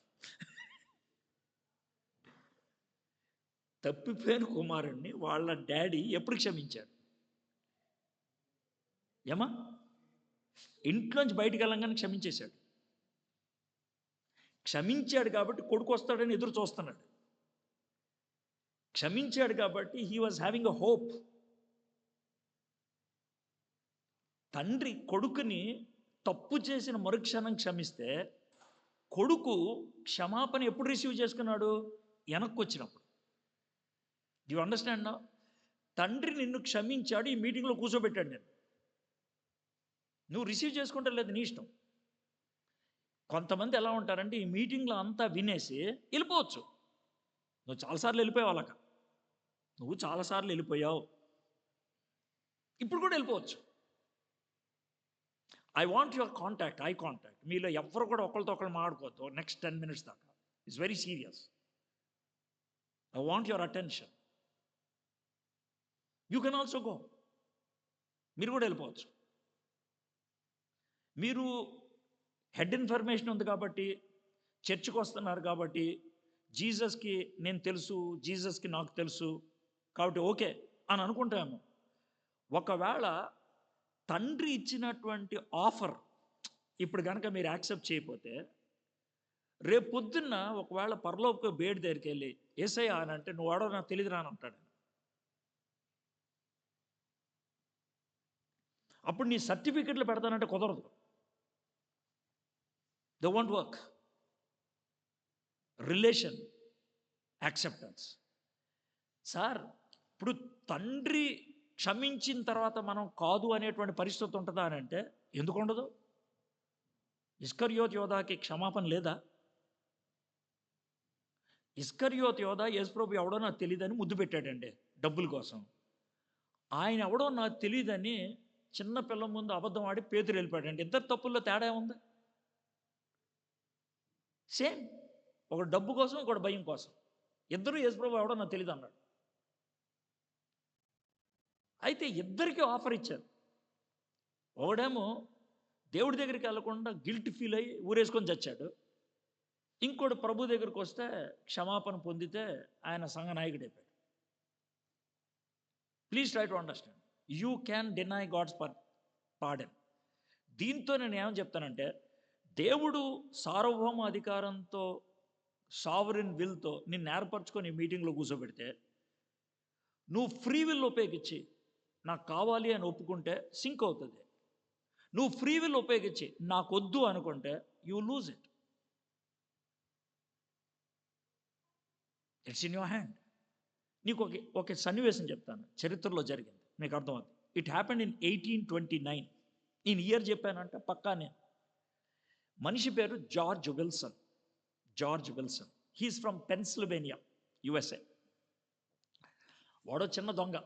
తప్పిపోయిన కుమారుణ్ణి వాళ్ళ డాడీ ఎప్పుడు క్షమించాడు? ఏమా? ఇంట్లోంచి బయటికి వెళ్ళంగానే క్షమించేశాడు. క్షమించాడు కాబట్టి కొడుకు వస్తాడని ఎదురు చూస్తున్నాడు. క్షమించాడు కాబట్టి he was having a hope. తండ్రి కొడుకుని తప్పు చేసిన మరుక్షణం క్షమిస్తే కొడుకు క్షమాపణ ఎప్పుడు రిసీవ్ చేసుకున్నాడు? వెనక్కి వచ్చినప్పుడు. యు అండర్స్టాండ్ నా? తండ్రి నిన్ను క్షమించాడు, ఈ మీటింగ్లో కూర్చోబెట్టాడు. నువ్వు రిసీవ్ చేసుకుంటే లేదు, నీ ఇష్టం. కొంతమంది ఎలా ఉంటారంటే ఈ మీటింగ్లో అంతా వినేసి వెళ్ళిపోవచ్చు. నువ్వు చాలాసార్లు వెళ్ళిపోయావు అలాగ. నువ్వు చాలాసార్లు వెళ్ళిపోయావు, ఇప్పుడు కూడా వెళ్ళిపోవచ్చు. I want your contact, eye contact. మీలో ఎవరు కూడా ఒకరితో ఒకరు మాట్లాడుకోవద్దు నెక్స్ట్ 10 minutes దాకా. It's very serious. I want your attention. You can also go. మీరు కూడా వెళ్ళిపోవచ్చు. మీరు హెడ్ ఇన్ఫర్మేషన్ ఉంది కాబట్టి, చర్చ్కి వస్తున్నారు కాబట్టి, జీసస్కి నేను తెలుసు, జీసస్కి నాకు తెలుసు కాబట్టి ఓకే అని అనుకుంటాము. ఒకవేళ తండ్రి ఇచ్చినటువంటి ఆఫర్ ఇప్పుడు కనుక మీరు యాక్సెప్ట్ చేయకపోతే, రేపు పొద్దున్న ఒకవేళ పరలోక బేడి దగ్గరికి వెళ్ళి ఏసయ్య అని అంటే, నువ్వు వాడో నాకు తెలియదు అని అంటాడు. అప్పుడు నీ సర్టిఫికెట్లు పెడతానంటే కుదరదు. They won't work. Relation, acceptance. Sir, ఇప్పుడు తండ్రి క్షమించిన తర్వాత మనం కాదు అనేటువంటి పరిస్థితి ఉంటుందా అని అంటే ఎందుకు ఉండదు? ఇస్కరియోత్ యోధాకి క్షమాపణ లేదా? ఇస్కరియోత్ యోధా యేసుప్రభు ఎవడో నాకు తెలియదని ముద్దు పెట్టాడండి డబ్బుల కోసం. ఆయన ఎవడో నాకు తెలియదని చిన్న పిల్ల ముందు అబద్ధం ఆడి పేతురు వెళ్ళిపోయాడండి. ఇద్దరు తప్పుల్లో తేడా ఉంది? సేమ్. ఒక డబ్బు కోసం, ఒకటి భయం కోసం. ఇద్దరు యేసుప్రభు ఎవడో నాకు తెలియదు అన్నాడు. అయితే ఇద్దరికి ఆఫర్ ఇచ్చారు. ఒకడేమో దేవుడి దగ్గరికి వెళ్లకుండా గిల్ట్ ఫీల్ అయ్యి ఊరేసుకొని చచ్చాడు. ఇంకోటి ప్రభు దగ్గరికి వస్తే క్షమాపణ పొందితే ఆయన సంఘ నాయకుడు అయిపోయాడు. Please try to understand. You can deny God's pardon. దీంతో నేను ఏమని చెప్తానంటే, దేవుడు సార్వభౌమ అధికారంతో, సావరిన్ విల్తో నిన్ను ఏర్పరచుకొని మీటింగ్లో కూర్చోబెడితే, నువ్వు ఫ్రీ విల్ ఉపయోగించి నాకు కావాలి అని ఒప్పుకుంటే సింక్ అవుతుంది. నువ్వు ఫ్రీ విల్ ఉపయోగించి నాకు వద్దు అనుకుంటే you lose it. It's in your hand. నీకు ఒక సన్నివేశం చెప్తాను, చరిత్రలో జరిగింది, మీకు అర్థమవుతుంది. It happened in 1829. నేను ఇయర్ చెప్పానంటే పక్కా నేను. మనిషి పేరు George Wilson. George Wilson. He is from Pennsylvania, USA. వాడో చిన్న దొంగ.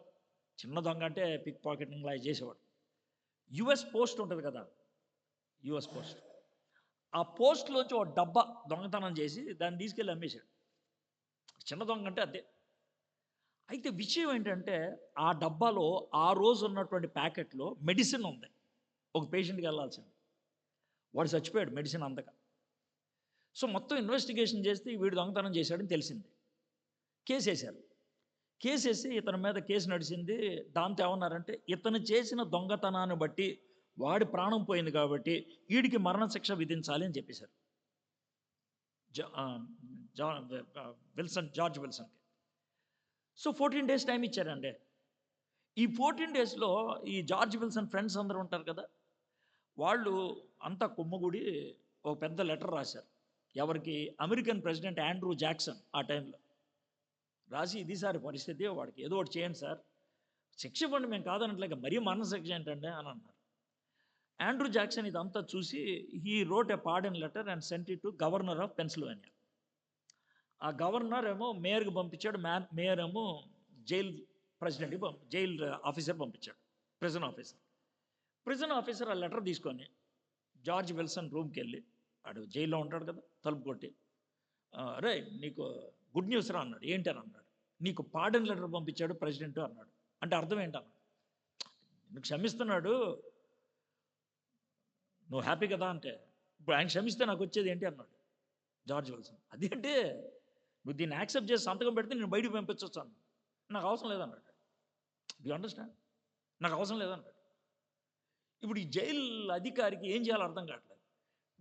చిన్న దొంగ అంటే పిక్ పాకెటింగ్ లా చేసేవాడు. యుఎస్ పోస్ట్ ఉంటుంది కదా, యుఎస్ పోస్ట్. ఆ పోస్ట్లోంచి ఒక డబ్బా దొంగతనం చేసి దాన్ని తీసుకెళ్ళి అమ్మేశాడు. చిన్న దొంగ అంటే అదే. అయితే విషయం ఏంటంటే, ఆ డబ్బాలో ఆ రోజు ఉన్నటువంటి ప్యాకెట్లో మెడిసిన్ ఉంది. ఒక పేషెంట్కి వెళ్ళాల్సింది. వాడు చచ్చిపోయాడు మెడిసిన్ అందక. సో మొత్తం ఇన్వెస్టిగేషన్ చేస్తే వీడు దొంగతనం చేశాడని తెలిసింది. కేసు వేశారు. కేసు వేసి ఇతని మీద కేసు నడిచింది. దాంతో ఏమన్నారంటే, ఇతను చేసిన దొంగతనాన్ని బట్టి వాడి ప్రాణం పోయింది కాబట్టి వీడికి మరణశిక్ష విధించాలి అని చెప్పేశారు జార్జ్ విల్సన్కి. సో 14 days టైం ఇచ్చారండి. ఈ 14 daysలో ఈ జార్జ్ విల్సన్ ఫ్రెండ్స్ అందరూ ఉంటారు కదా, వాళ్ళు అంతా కుమ్మగుడి ఒక పెద్ద లెటర్ రాశారు. ఎవరికి? American president Andrew Jackson. ఆ టైంలో రాసి, ఇది సార్ పరిస్థితి, వాడికి ఏదో ఒకటి చేయండి సార్, శిక్ష ఇవ్వండి, మేము కాదనట్లేక, మరీ మరణశిక్ష ఏంటండి అని అన్నారు. ఆండ్రూ జాక్సన్ ఇదంతా చూసి he wrote a pardon letter and cent it to governor of Pennsylvania. ఆ గవర్నర్ ఏమో మేయర్కి పంపించాడు. మేయర్ ఏమో జైల్ ప్రెసిడెంట్కి జైల్ ఆఫీసర్ పంపించాడు, ప్రిజన్ ఆఫీసర్. ప్రిజన్ ఆఫీసర్ ఆ లెటర్ తీసుకొని జార్జ్ విల్సన్ రూమ్కి వెళ్ళి, వాడు జైల్లో ఉంటాడు కదా, తలుపు కొట్టి, రే నీకు గుడ్ న్యూస్ రా అన్నాడు. ఏంటని అన్నాడు. నీకు పార్డన్ లెటర్ పంపించాడు ప్రెసిడెంట్ అన్నాడు. అంటే అర్థం ఏంటన్నాడు. నువ్వు క్షమిస్తున్నాడు, నువ్వు హ్యాపీ కదా అంటే, ఇప్పుడు ఆయన క్షమిస్తే నాకు వచ్చేది ఏంటి అన్నాడు జార్జ్ విల్సన్. అదేంటి, నువ్వు దీన్ని యాక్సెప్ట్ చేసి సంతకం పెడితే నేను బయటికి పంపించవచ్చు అన్నాడు. నాకు అవసరం లేదన్నాడు. Do understand? నాకు అవసరం లేదన్నాడు. ఇప్పుడు ఈ జైలు అధికారికి ఏం చేయాలో అర్థం కావట్లేదు.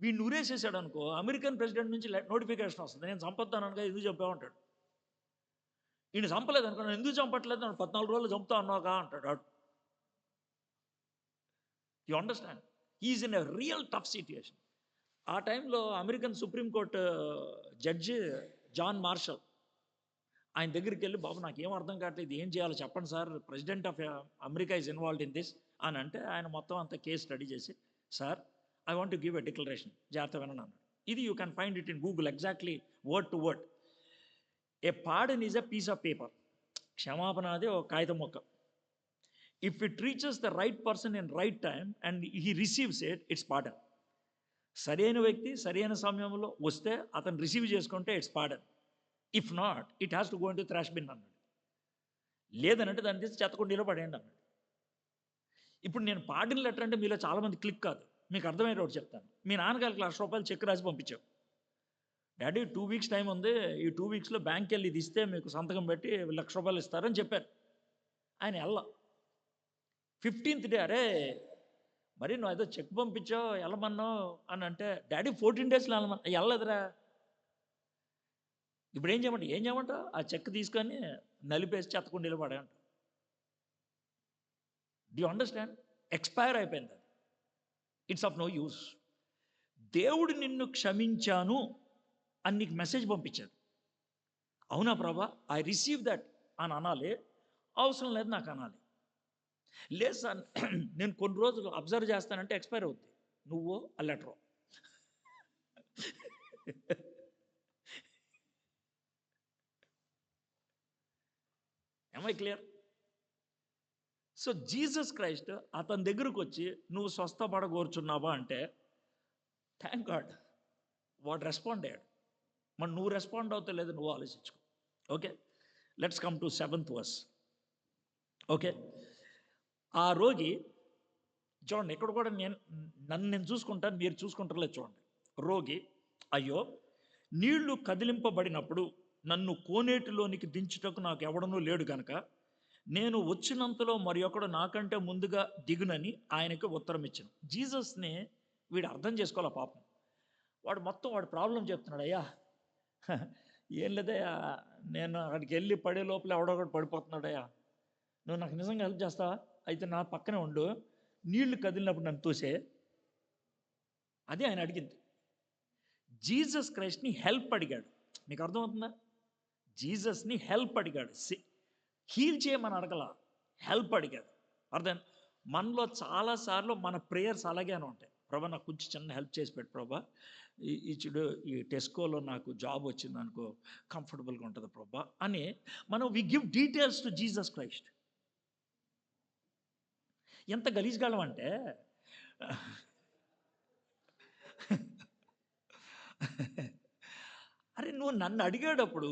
వీడిని ఊరేసేసాడు అనుకో, అమెరికన్ ప్రెసిడెంట్ నుంచి నోటిఫికేషన్ వస్తుంది, నేను చంపొద్దాను అనుకో, ఎందుకు చంపామంటాడు. ఈయన చంపలేదు అనుకో, నేను ఎందుకు చంపట్లేదు, నన్ను 14 రోజులు చంపుతా అన్నావుగా అంటాడు. You understand? Is in a real tough situation. ఆ టైంలో American Supreme Court judge John Marshall ఆయన దగ్గరికి వెళ్ళి, బాబు నాకేం అర్థం కావట్లేదు, ఏం చేయాలో చెప్పండి sir, president of America is involved in this అని అంటే, ఆయన మొత్తం అంతా కేసు స్టడీ చేసి, sir I want to give a declaration, జాగ్రత్త వినండి అన్నాడు. ఇది you can find it in Google exactly word to word. A pardon is a piece of paper. క్షమాపణ అది ఒక కాగితం మొక్క. If it reaches the right person in right time and he receives it, it's pardon. సరైన వ్యక్తి సరైన సమయంలో వస్తే అతను రిసీవ్ చేసుకుంటే it's pardon. If not it has to go into trash bin అన్నాడు. లేదనంటే దాన్ని తీసి చెత్తకుండీలో పడేయండి అన్నాడు. ఇప్పుడు నేను పాడిన లెటర్ అంటే మీలో చాలామంది క్లిక్ కాదు. మీకు అర్థమయ్యేది ఒకటి చెప్తాను. మీ నాన్నగారికి ₹1,00,000 చెక్ రాసి పంపించావు. డాడీ 2 వీక్స్ టైం ఉంది. ఈ 2 వీక్స్‌లో బ్యాంక్‌కెళ్ళి ఇది ఇస్తే మీకు సంతకం పెట్టి ₹1,00,000 ఇస్తారని చెప్పారు. ఆయన ఎళ్ళ. 15థ్ డే అరే! మరి నువ్వు ఏదో చెక్ పంపించావు ఎళ్ళమన్నావు అని అంటే, డాడీ 14 డేస్‌లో ఎళ్ళలేదురా. ఇప్పుడు ఏం చేయమంటావు? ఆ చెక్ తీసుకొని నలిపేసి చెత్తకుండీలో పడేయంటావు. Do you understand? ఎక్స్‌పైర్ అయిపోయింది అది. It's of no use. దేవుడు నిన్ను క్షమించాను అని నీకు మెసేజ్ పంపించాడు. అవునా ప్రభా! ఐ రిసీవ్ దట్ అని అనాలి. అవసరం లేదు నాకు అనాలి. లేదు సార్ నేను కొన్ని రోజులు అబ్జర్వ్ చేస్తానంటే ఎక్స్‌పైర్ అవుద్ది. నువ్వో ఆ లెటరో. Am I clear? So Jesus Christ అతని దగ్గరకొచ్చి నువ్వు స్వస్థపడగోరుచున్నావా అంటే థాంక్ గాడ్ వాడు రెస్పాండ్ అయ్యాడు. మరి నువ్వు రెస్పాండ్ అవుతావు లేదో నువ్వు ఆలోచించుకో. Okay. Let's come to 7th verse. Okay. ఆ రోగి చూడండి ఇక్కడ కూడా నన్ను నేను చూసుకుంటాను, మీరు చూసుకుంటారో లేదో చూడండి. రోగి అయ్యో నీళ్లు కదిలింపబడినప్పుడు నన్ను కోనేటిలోనికి దించుటకు నాకు ఎవడనూ లేడు గనక నేను వచ్చినంతలో మరి ఒకడు నాకంటే ముందుగా దిగునని ఆయనకి ఉత్తరం ఇచ్చాను. జీసస్ని వీడు అర్థం చేసుకోవాలి పాపం. వాడు ప్రాబ్లం చెప్తున్నాడు. అయ్యా ఏం లేదయ్యా, నేను అక్కడికి వెళ్ళి పడే లోపల ఎవడో ఒకటి పడిపోతున్నాడయ్యా, నువ్వు నాకు నిజంగా హెల్ప్ చేస్తావా? అయితే నా పక్కనే ఉండు, నీళ్లు కదిలినప్పుడు నన్ను తోసే. అది ఆయన అడిగింది. జీసస్ క్రైస్ట్ని హెల్ప్ అడిగాడు. మీకు అర్థమవుతుందా? జీసస్ని హెల్ప్ అడిగాడు. హీల్ చేయమని అడగల, హెల్ప్ అడిగాడు. అర్థం. మనలో చాలాసార్లు మన ప్రేయర్స్ అలాగే ఉంటాయి. ప్రభా నాకు కొంచెం చిన్న హెల్ప్ చేసి పెట్టు ప్రభా, ఈ టెస్కోలో నాకు జాబ్ వచ్చింది అనుకో, కంఫర్టబుల్గా ఉంటుంది ప్రభా అని మనం we give details to Jesus Christ. ఎంత గలీజ్గాళ్ళం అంటే అరే నువ్వు నన్ను అడిగేటప్పుడు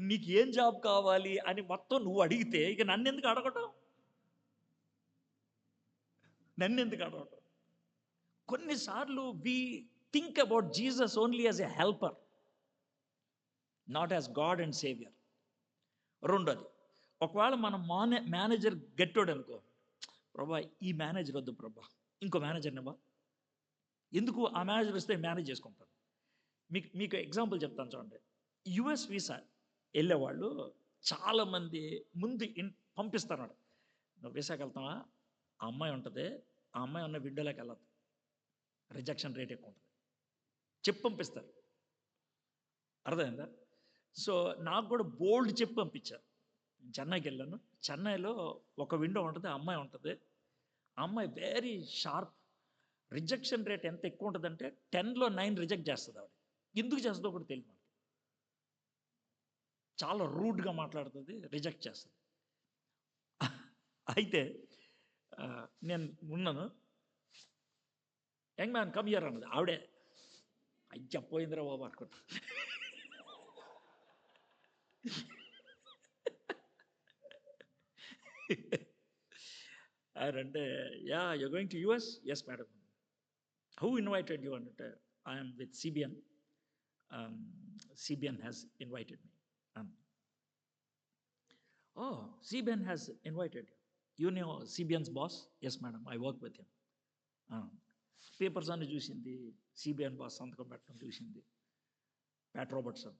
నీకు ఏం జాబ్ కావాలి అని మొత్తం నువ్వు అడిగితే ఇక నన్ను ఎందుకు అడగటం? కొన్నిసార్లు we think about Jesus only as a helper, not as God and saviour. రెండోది, ఒకవేళ మన మేనేజర్ గట్టోడు అనుకో, ప్రభా ఈ మేనేజర్ వద్దు ప్రభా, ఇంకో మేనేజర్నివ్వా, ఎందుకు ఆ మేనేజర్ వస్తే మేనేజ్ చేసుకుంటాను. మీకు ఎగ్జాంపుల్ చెప్తాను చూడండి. యుఎస్ వీసా వెళ్ళేవాళ్ళు చాలామంది ముందు పంపిస్తాడు. నువ్వు వీసాకి వెళ్తావా, ఆ అమ్మాయి ఉంటుంది, ఆ అమ్మాయి ఉన్న విండోలోకి వెళ్ళదు, రిజెక్షన్ రేట్ ఎక్కువ ఉంటుంది చెప్పి పంపిస్తారు. అర్థమైందా? సో నాకు కూడా బోల్డ్ చెప్పి పంపించారు. చెన్నైకి వెళ్ళాను. చెన్నైలో ఒక విండో ఉంటుంది, ఆ అమ్మాయి ఉంటుంది. ఆ అమ్మాయి వెరీ షార్ప్. రిజెక్షన్ రేట్ ఎంత ఎక్కువ ఉంటుందంటే 10లో 9 రిజెక్ట్ చేస్తుంది ఆవిడ. ఎందుకు చేస్తుందో కూడా తెలియదు మనకి. చాలా రూడ్గా మాట్లాడుతుంది, రిజెక్ట్ చేస్తుంది. అయితే నేను ఉన్నాను, యంగ్ మ్యాన్ కమ్ హియర్ అన్నది ఆవిడే. అయ్య పోయిందిరా బాబు అనుకుంటా. అంటే are you going to US? Yes madam. Who invited you అంటే I'm with CBN. CBN has invited me. Oh, CBN has invited you. You know CBN's boss? Yes, madam. I work with him. Papers అన్ని చూసింది, CBN boss సంతకం పెట్టడం చూసింది. Pat Robertson.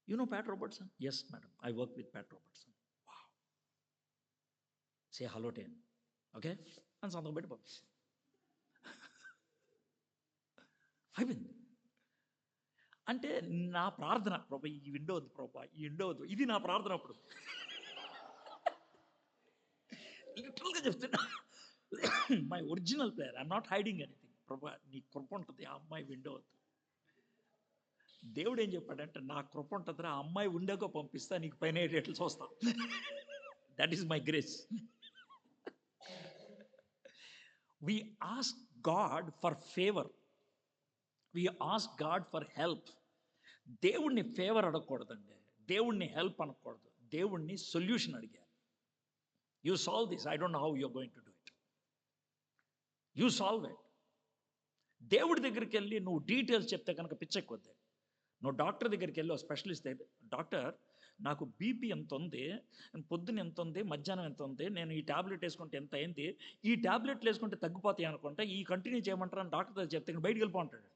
You know Pat Robertson? Yes, madam. I work with Pat Robertson. Wow. Say hello to him. Okay? అని సంతకం పెట్టి పంపిస్తాను. అయిపోయింది. అంటే నా ప్రార్థన, ప్రభా ఈ విండో వద్దు ప్రభా, ఈ విండో వద్దు, ఇది నా ప్రార్థన. అప్పుడు లిటరల్గా చెప్తున్నా, my original prayer, I'm not hiding anything. ప్రభా నీ కృప ఉంటుంది, ఆ అమ్మాయి విండో వద్దు. దేవుడు ఏం చెప్పాడంటే నా కృప ఉంటుంది, ఆ అమ్మాయి ఉండేకో పంపిస్తా, నీకు పైన రేట్లు చూస్తా. That is my grace. We ask God for favour. We ask God for help. దేవుణ్ణి ఫేవర్ అడగకూడదండి, దేవుణ్ణి హెల్ప్ అనకూడదు, దేవుణ్ణి సొల్యూషన్ అడిగారు. You solve this, I don't know how you're going to do it, you solve it. దేవుడి దగ్గరికి వెళ్ళి నువ్వు డీటెయిల్స్ చెప్తే కనుక పిచ్చెక్కుద్ది. నువ్వు డాక్టర్ దగ్గరికి వెళ్ళి, స్పెషలిస్ట్ దగ్గర, డాక్టర్ నాకు బీపీ ఎంత ఉంది, పొద్దున ఎంత ఉంది, మధ్యాహ్నం ఎంత ఉంది, నేను ఈ ట్యాబ్లెట్ వేసుకుంటే ఎంత అయింది, ఈ ట్యాబ్లెట్లు వేసుకుంటే తగ్గిపోతాయి అనుకుంటా, ఈ కంటిన్యూ చేయమంటారు అని డాక్టర్ దగ్గర చెప్తే బయటికి వెళ్ళిపోంటాడు.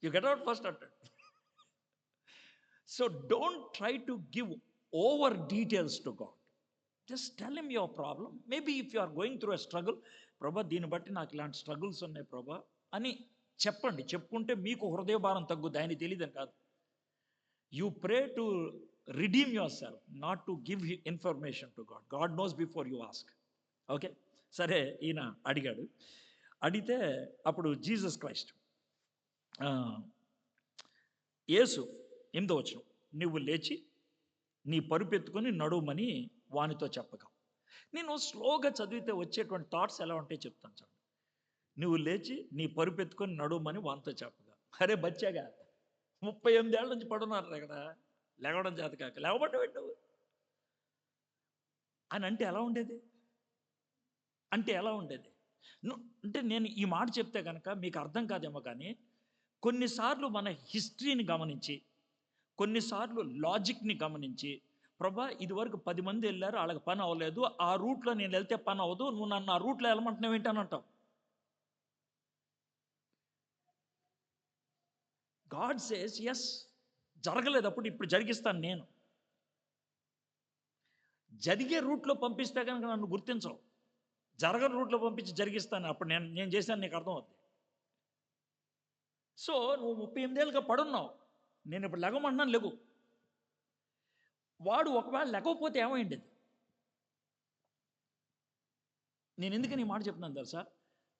యూ గెట్ అవుట్ ఫస్ట్ అంటాడు. So don't try to give over details to God. Just tell him your problem. Maybe if you are going through a struggle, ప్రభా దీన్ని బట్టి నాకు ఇలాంటి స్ట్రగుల్స్ ఉన్నాయి ప్రభా అని చెప్పండి. చెప్పుకుంటే మీకు హృదయ భారం తగ్గుద్ది, ఆయన తెలియదని కాదు. You pray to redeem your self, not to give information to God. God knows before you ask. Okay, సరే, ఈయన అడిగాడు. అడిగితే అప్పుడు జీసస్ క్రైస్ట్, యేసు 8వ వచనం, నువ్వు లేచి నీ పరుపెత్తుకొని నడుమని వానితో చెప్పగా. నేను స్లోగా చదివితే వచ్చేటువంటి థాట్స్ ఎలా ఉంటాయి చెప్తాను చూడండి. నువ్వు లేచి నీ పరుపెత్తుకొని నడుమని వానితో చెప్పగా. అరే బచ్చాగా, 38 ఏళ్ళ నుంచి పడున్నారు అక్కడ, లేవడం చేత కాక లేవబడ్డ పెట్టవు అని అంటే ఎలా ఉండేది? అంటే ఎలా ఉండేది? అంటే నేను ఈ మాట చెప్తే కనుక మీకు అర్థం కాదేమో, కానీ కొన్నిసార్లు మన హిస్టరీని గమనించి, కొన్నిసార్లు లాజిక్ని గమనించి, ప్రభా ఇదివరకు 10 మంది వెళ్ళారు, వాళ్ళకి పని అవ్వలేదు, ఆ రూట్లో నేను వెళ్తే పని అవ్వదు, నువ్వు నన్ను ఆ రూట్లో వెళ్ళమంటున్నావు ఏంటని అంటావు. గాడ్ సేస్ ఎస్, జరగలేదు అప్పుడు, ఇప్పుడు జరిగిస్తాను నేను. జరిగే రూట్లో పంపిస్తే కనుక నన్ను గుర్తించవు, జరగని రూట్లో పంపించి జరిగిస్తాను, అప్పుడు నేను చేశాను నీకు అర్థం అవుతుంది. సో నువ్వు 38 ఏళ్ళుగా పడున్నావు, నేను ఇప్పుడు లెగమంటున్నాను, లెగు. వాడు ఒకవేళ లెగకపోతే ఏమైంది? నేను ఎందుకని ఈ మాట చెప్తున్నాను తెలుసా?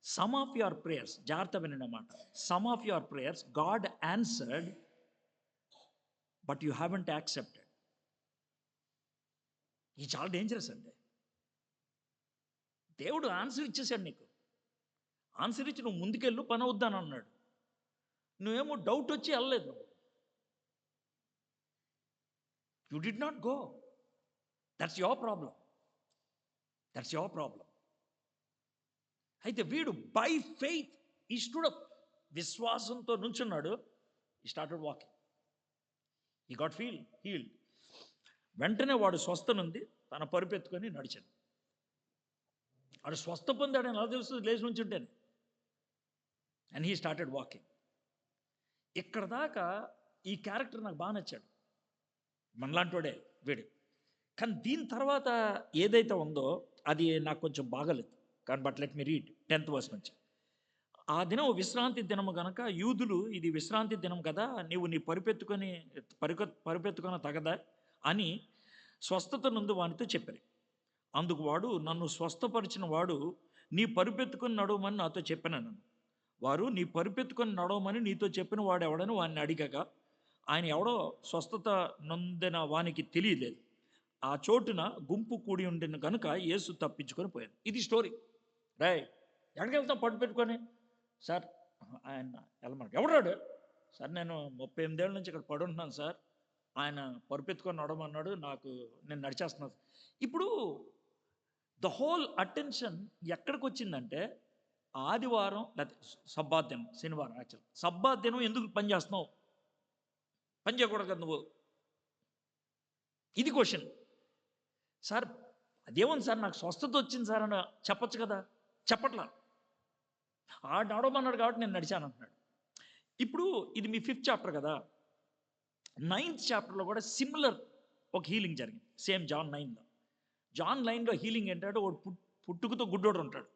సమ్ ఆఫ్ యువర్ ప్రేయర్స్, జాగ్రత్త వినండి అన్నమాట, some of your prayers God answered but you haven't accepted. ఇది చాలా డేంజరస్ అండి. దేవుడు ఆన్సర్ ఇచ్చేసాడు నీకు, ఆన్సర్ ఇచ్చి నువ్వు ముందుకెళ్ళు, పని అవుద్దాని అన్నాడు. నువ్వేమో డౌట్ వచ్చి వెళ్ళలేదు, నువ్వు you did not go. That's your problem, that's your problem. అయితే వీడు బై ఫెయిత్ ఈ స్టూడ్ అప్, విశ్వాసంతో నుంచున్నాడు. ఈ స్టార్టెడ్ వాకింగ్, ఈ గాట్ హీల్డ్. వెంటనే వాడు స్వస్థ నుండి తన పరుపెత్తుకొని నడిచాడు. వాడు స్వస్థ పొందాడని ఎలా తెలుస్తుంది? లేచి నుంచి ఉంటేనే. And he started walking. ఇక్కడ దాకా ఈ క్యారెక్టర్ నాకు బాగా నచ్చాడు, మనలాంటోడే వీడు. కానీ దీని తర్వాత ఏదైతే ఉందో అది నాకు కొంచెం బాగలేదు. కానీ but let me read 10th verse నుంచి. ఆ దినం విశ్రాంతి దినము కనుక యూదులు, ఇది విశ్రాంతి దినం కదా, నీవు నీ పరుపెత్తుకొని తగదా అని స్వస్థత నుండి వానితో చెప్పారు. అందుకు వాడు, నన్ను స్వస్థపరిచిన వాడు నీ పరుపెత్తుకొని నడవమని నాతో చెప్పినాను. వారు, నీ పరుపెత్తుకొని నడవమని నీతో చెప్పిన వాడు ఎవడని వాడిని అడిగగా, ఆయన ఎవడో స్వస్థత నొందిన వానికి తెలియలేదు. ఆ చోటున గుంపు కూడి ఉండిన కనుక యేసు తప్పించుకొని పోయాడు. ఇది స్టోరీ. రాయ్, ఎక్కడికి వెళ్తాం పట్టు పెట్టుకొని? సార్ ఆయన వెళ్ళమన్నాడు. ఎవడాడు? సార్ నేను 38 ఏళ్ళ నుంచి ఇక్కడ పడుంటున్నాను సార్, ఆయన పరుపెత్తుకొని నడవమన్నాడు, నేను నడిచేస్తున్నాను. ఇప్పుడు ద హోల్ అటెన్షన్ ఎక్కడికి వచ్చిందంటే, ఆదివారం లేకపోతే సబ్బాత్ దినం, శనివారం, యాక్చువల్ సబ్బాత్ దినం ఎందుకు పని చేస్తున్నావు? పని చేయకూడదు కదా నువ్వు. ఇది క్వశ్చన్. సార్ అదేముంది సార్, నాకు స్వస్థత వచ్చింది సార్ అని చెప్పచ్చు కదా, చెప్పట్లా. ఆ నడవమన్నాడు కాబట్టి నేను నడిచాను అంటున్నాడు. ఇప్పుడు ఇది మీ 5th చాప్టర్ కదా, 9th చాప్టర్లో కూడా సిమిలర్ ఒక హీలింగ్ జరిగింది. సేమ్ జాన్ 9లో. జాన్ 9లో హీలింగ్ ఏంటంటే, వాడు పుట్టుకతో గుడ్డోడు ఉంటాడు.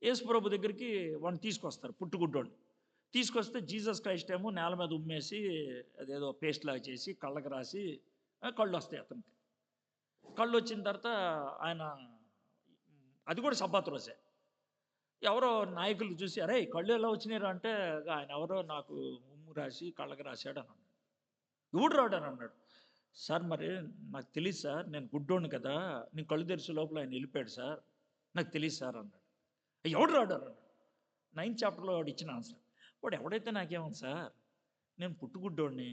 యేసు ప్రభు దగ్గరికి వాడిని తీసుకొస్తారు, పుట్టుగుడ్డోడిని తీసుకొస్తే జీసస్ క్రైస్ట్ ఏమో నేల మీద ఉమ్మేసి అదేదో పేస్ట్ లాగా చేసి కళ్ళకి రాసి కళ్ళు వస్తాయి అతనికి. కళ్ళు వచ్చిన తర్వాత ఆయన, అది కూడా సబ్బాత్ రోజే, ఎవరో నాయకులు చూసి, అరే కళ్ళు ఎలా వచ్చినారు అంటే, ఆయన ఎవరో నాకు ఉమ్ము రాసి కళ్ళకి రాశాడు అని అన్నాడు. ఎవడు రాడు అని అన్నాడు. సార్ మరి నాకు తెలియదు సార్, నేను గుడ్డోను కదా, నేను కళ్ళు తెరిచే లోపల ఆయన వెళ్ళిపోయాడు సార్, నాకు తెలియదు సార్ అన్నాడు. ఎవడు రాడు అన్నాడు. 9th చాప్టర్లో వాడు ఇచ్చిన ఆన్సర్. వాడు ఎవడైతే నాకేమవుతుంది సార్, నేను పుట్టుగుడ్డోడిని,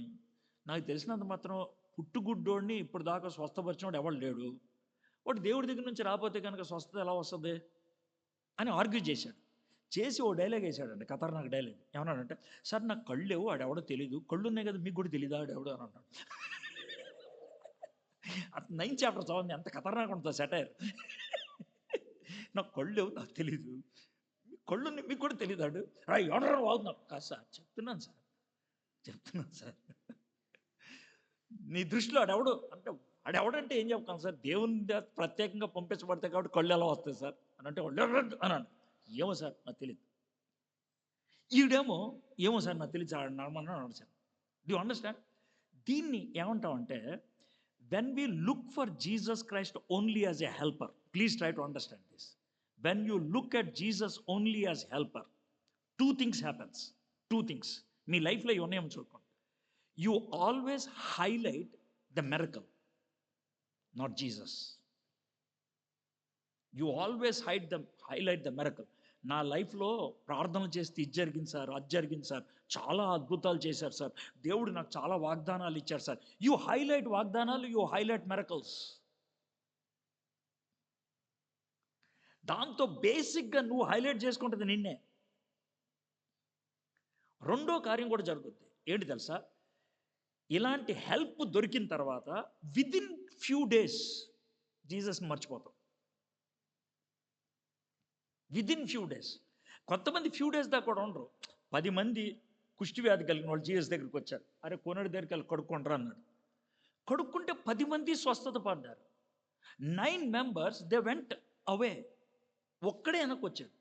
నాకు తెలిసినంత మాత్రం పుట్టుగుడ్డోడిని ఇప్పుడు దాకా స్వస్థపరిచినోడు ఎవడు లేడు, వాడు దేవుడి దగ్గర నుంచి రాకపోతే కనుక స్వస్థత ఎలా వస్తుంది అని ఆర్గ్యూ చేశాడు. చేసి ఓ డైలాగ్ వేసాడండి, ఖతర్నాక్ డైలాగ్. ఏమన్నాడంటే, సార్ నాకు కళ్ళు లేవు, ఆడెవడో తెలీదు, కళ్ళు ఉన్నాయి కదా మీకు కూడా తెలీదా ఆడెవడో అని అన్నాడు. 9th చాప్టర్ చదవండి, ఎంత ఖతర్నాక్ ఉంటుంది సెటైర్. నాకు కళ్ళు లేవు, నాకు తెలీదు, కళ్ళు మీకు కూడా తెలియదాడు, ఎవడరా వాగుతున్నావు. కాదు సార్, చెప్తున్నాను సార్. నీ దృష్టిలో ఆడెవడు అంటే, ఆడెవడంటే ఏం చెప్తాను సార్, దేవుని ప్రత్యేకంగా పంపించబడతాయి కాబట్టి కళ్ళు ఎలా వస్తాయి సార్ అని అంటే, వాళ్ళు అన్నాడు. ఏమో సార్ నాకు తెలియదు. ఈడేమో ఏమో సార్ నాకు తెలియదు సార్ నడమన్నాడు సార్. Do understand? దీన్ని ఏమంటామంటే, when we look for Jesus Christ only as a helper, please try to understand this. When you look at Jesus only as helper, two things happens. Two things. మీ లైఫ్లో ఇవన్నీ చూసుకోండి. You always highlight the miracle, not Jesus. You always highlight the miracle. నా లైఫ్లో ప్రార్థన చేస్తే ఇది జరిగింది sir, అది జరిగింది సార్, చాలా అద్భుతాలు చేశారు సార్, దేవుడు నాకు చాలా వాగ్దానాలు ఇచ్చారు సార్. యూ హైలైట్ వాగ్దానాలు, యూ హైలైట్ మిరకల్స్. దాంతో బేసిక్గా నువ్వు హైలైట్ చేసుకుంటుంది నిన్నే. రెండో కార్యం కూడా జరుగుతుంది. ఏంటి తెలుసా? ఇలాంటి హెల్ప్ దొరికిన తర్వాత విదిన్ ఫ్యూ డేస్ జీసస్ని మర్చిపోతాం. Within few days. కొంతమంది ఫ్యూ డేస్ దాకా కూడా ఉండరు. 10 మంది కుష్టి వ్యాధి కలిగిన వాళ్ళు జీసస్ దగ్గరికి వచ్చారు. అరే కొనడి దగ్గరికి వెళ్ళి కడుక్కుంటారా అన్నాడు. కడుక్కుంటే 10 మంది స్వస్థత పడ్డారు. 9 members దే వెంట్ అవే. ఒక్కడే వెనక్కి వచ్చాడు.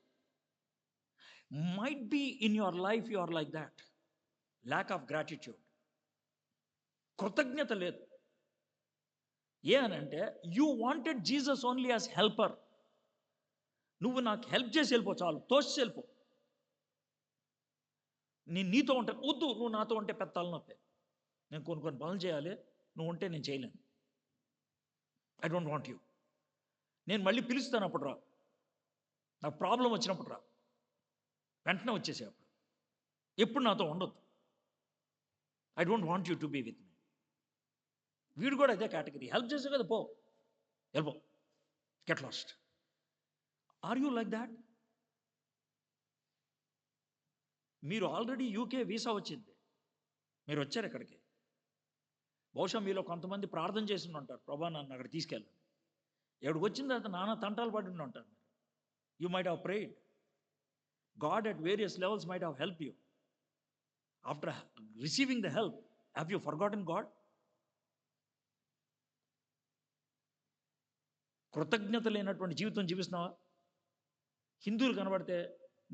Might be in your life you are like that. Lack of gratitude. కృతజ్ఞత లేదు. ఏ అనంటే, you wanted Jesus only as helper. నువ్వు నాకు హెల్ప్ చేసి వెళ్ళిపో, చాలు, తోసి వెళ్ళిపో. నీతో ఉంటే వద్దు, నువ్వు నాతో ఉంటే పెద్ద తలనొప్పి, నేను కొన్ని పనులు చేయాలి, నువ్వు ఉంటే నేను చేయలేను. I don't want you. నేను మళ్ళీ పిలుస్తాను, అప్పుడు రా. నాకు ప్రాబ్లం వచ్చినప్పుడు రా, వెంటనే వచ్చేసే. అప్పుడు ఎప్పుడు నాతో ఉండొద్దు. I don't want you to be with me. వీడు కూడా అదే కేటగిరీ. హెల్ప్ చేసే కదా, పో, వెళ్ళిపో, get lost. Are you like that? మీరు ఆల్రెడీ యూకే వీసా వచ్చింది, మీరు వచ్చారు ఇక్కడికి. బహుశా మీలో కొంతమంది ప్రార్థన చేసి ఉంటారు, ప్రభా నన్ను అక్కడ తీసుకెళ్ళండి. ఎక్కడికి వచ్చిన తర్వాత నానా తంటాలు పడి ఉంటారు. You might have prayed. God at various levels might have help you. After receiving the help, have you forgotten God? కృతజ్ఞత లేనటువంటి జీవితం జీవిస్తున్నావా? హిందువులు కనబడితే,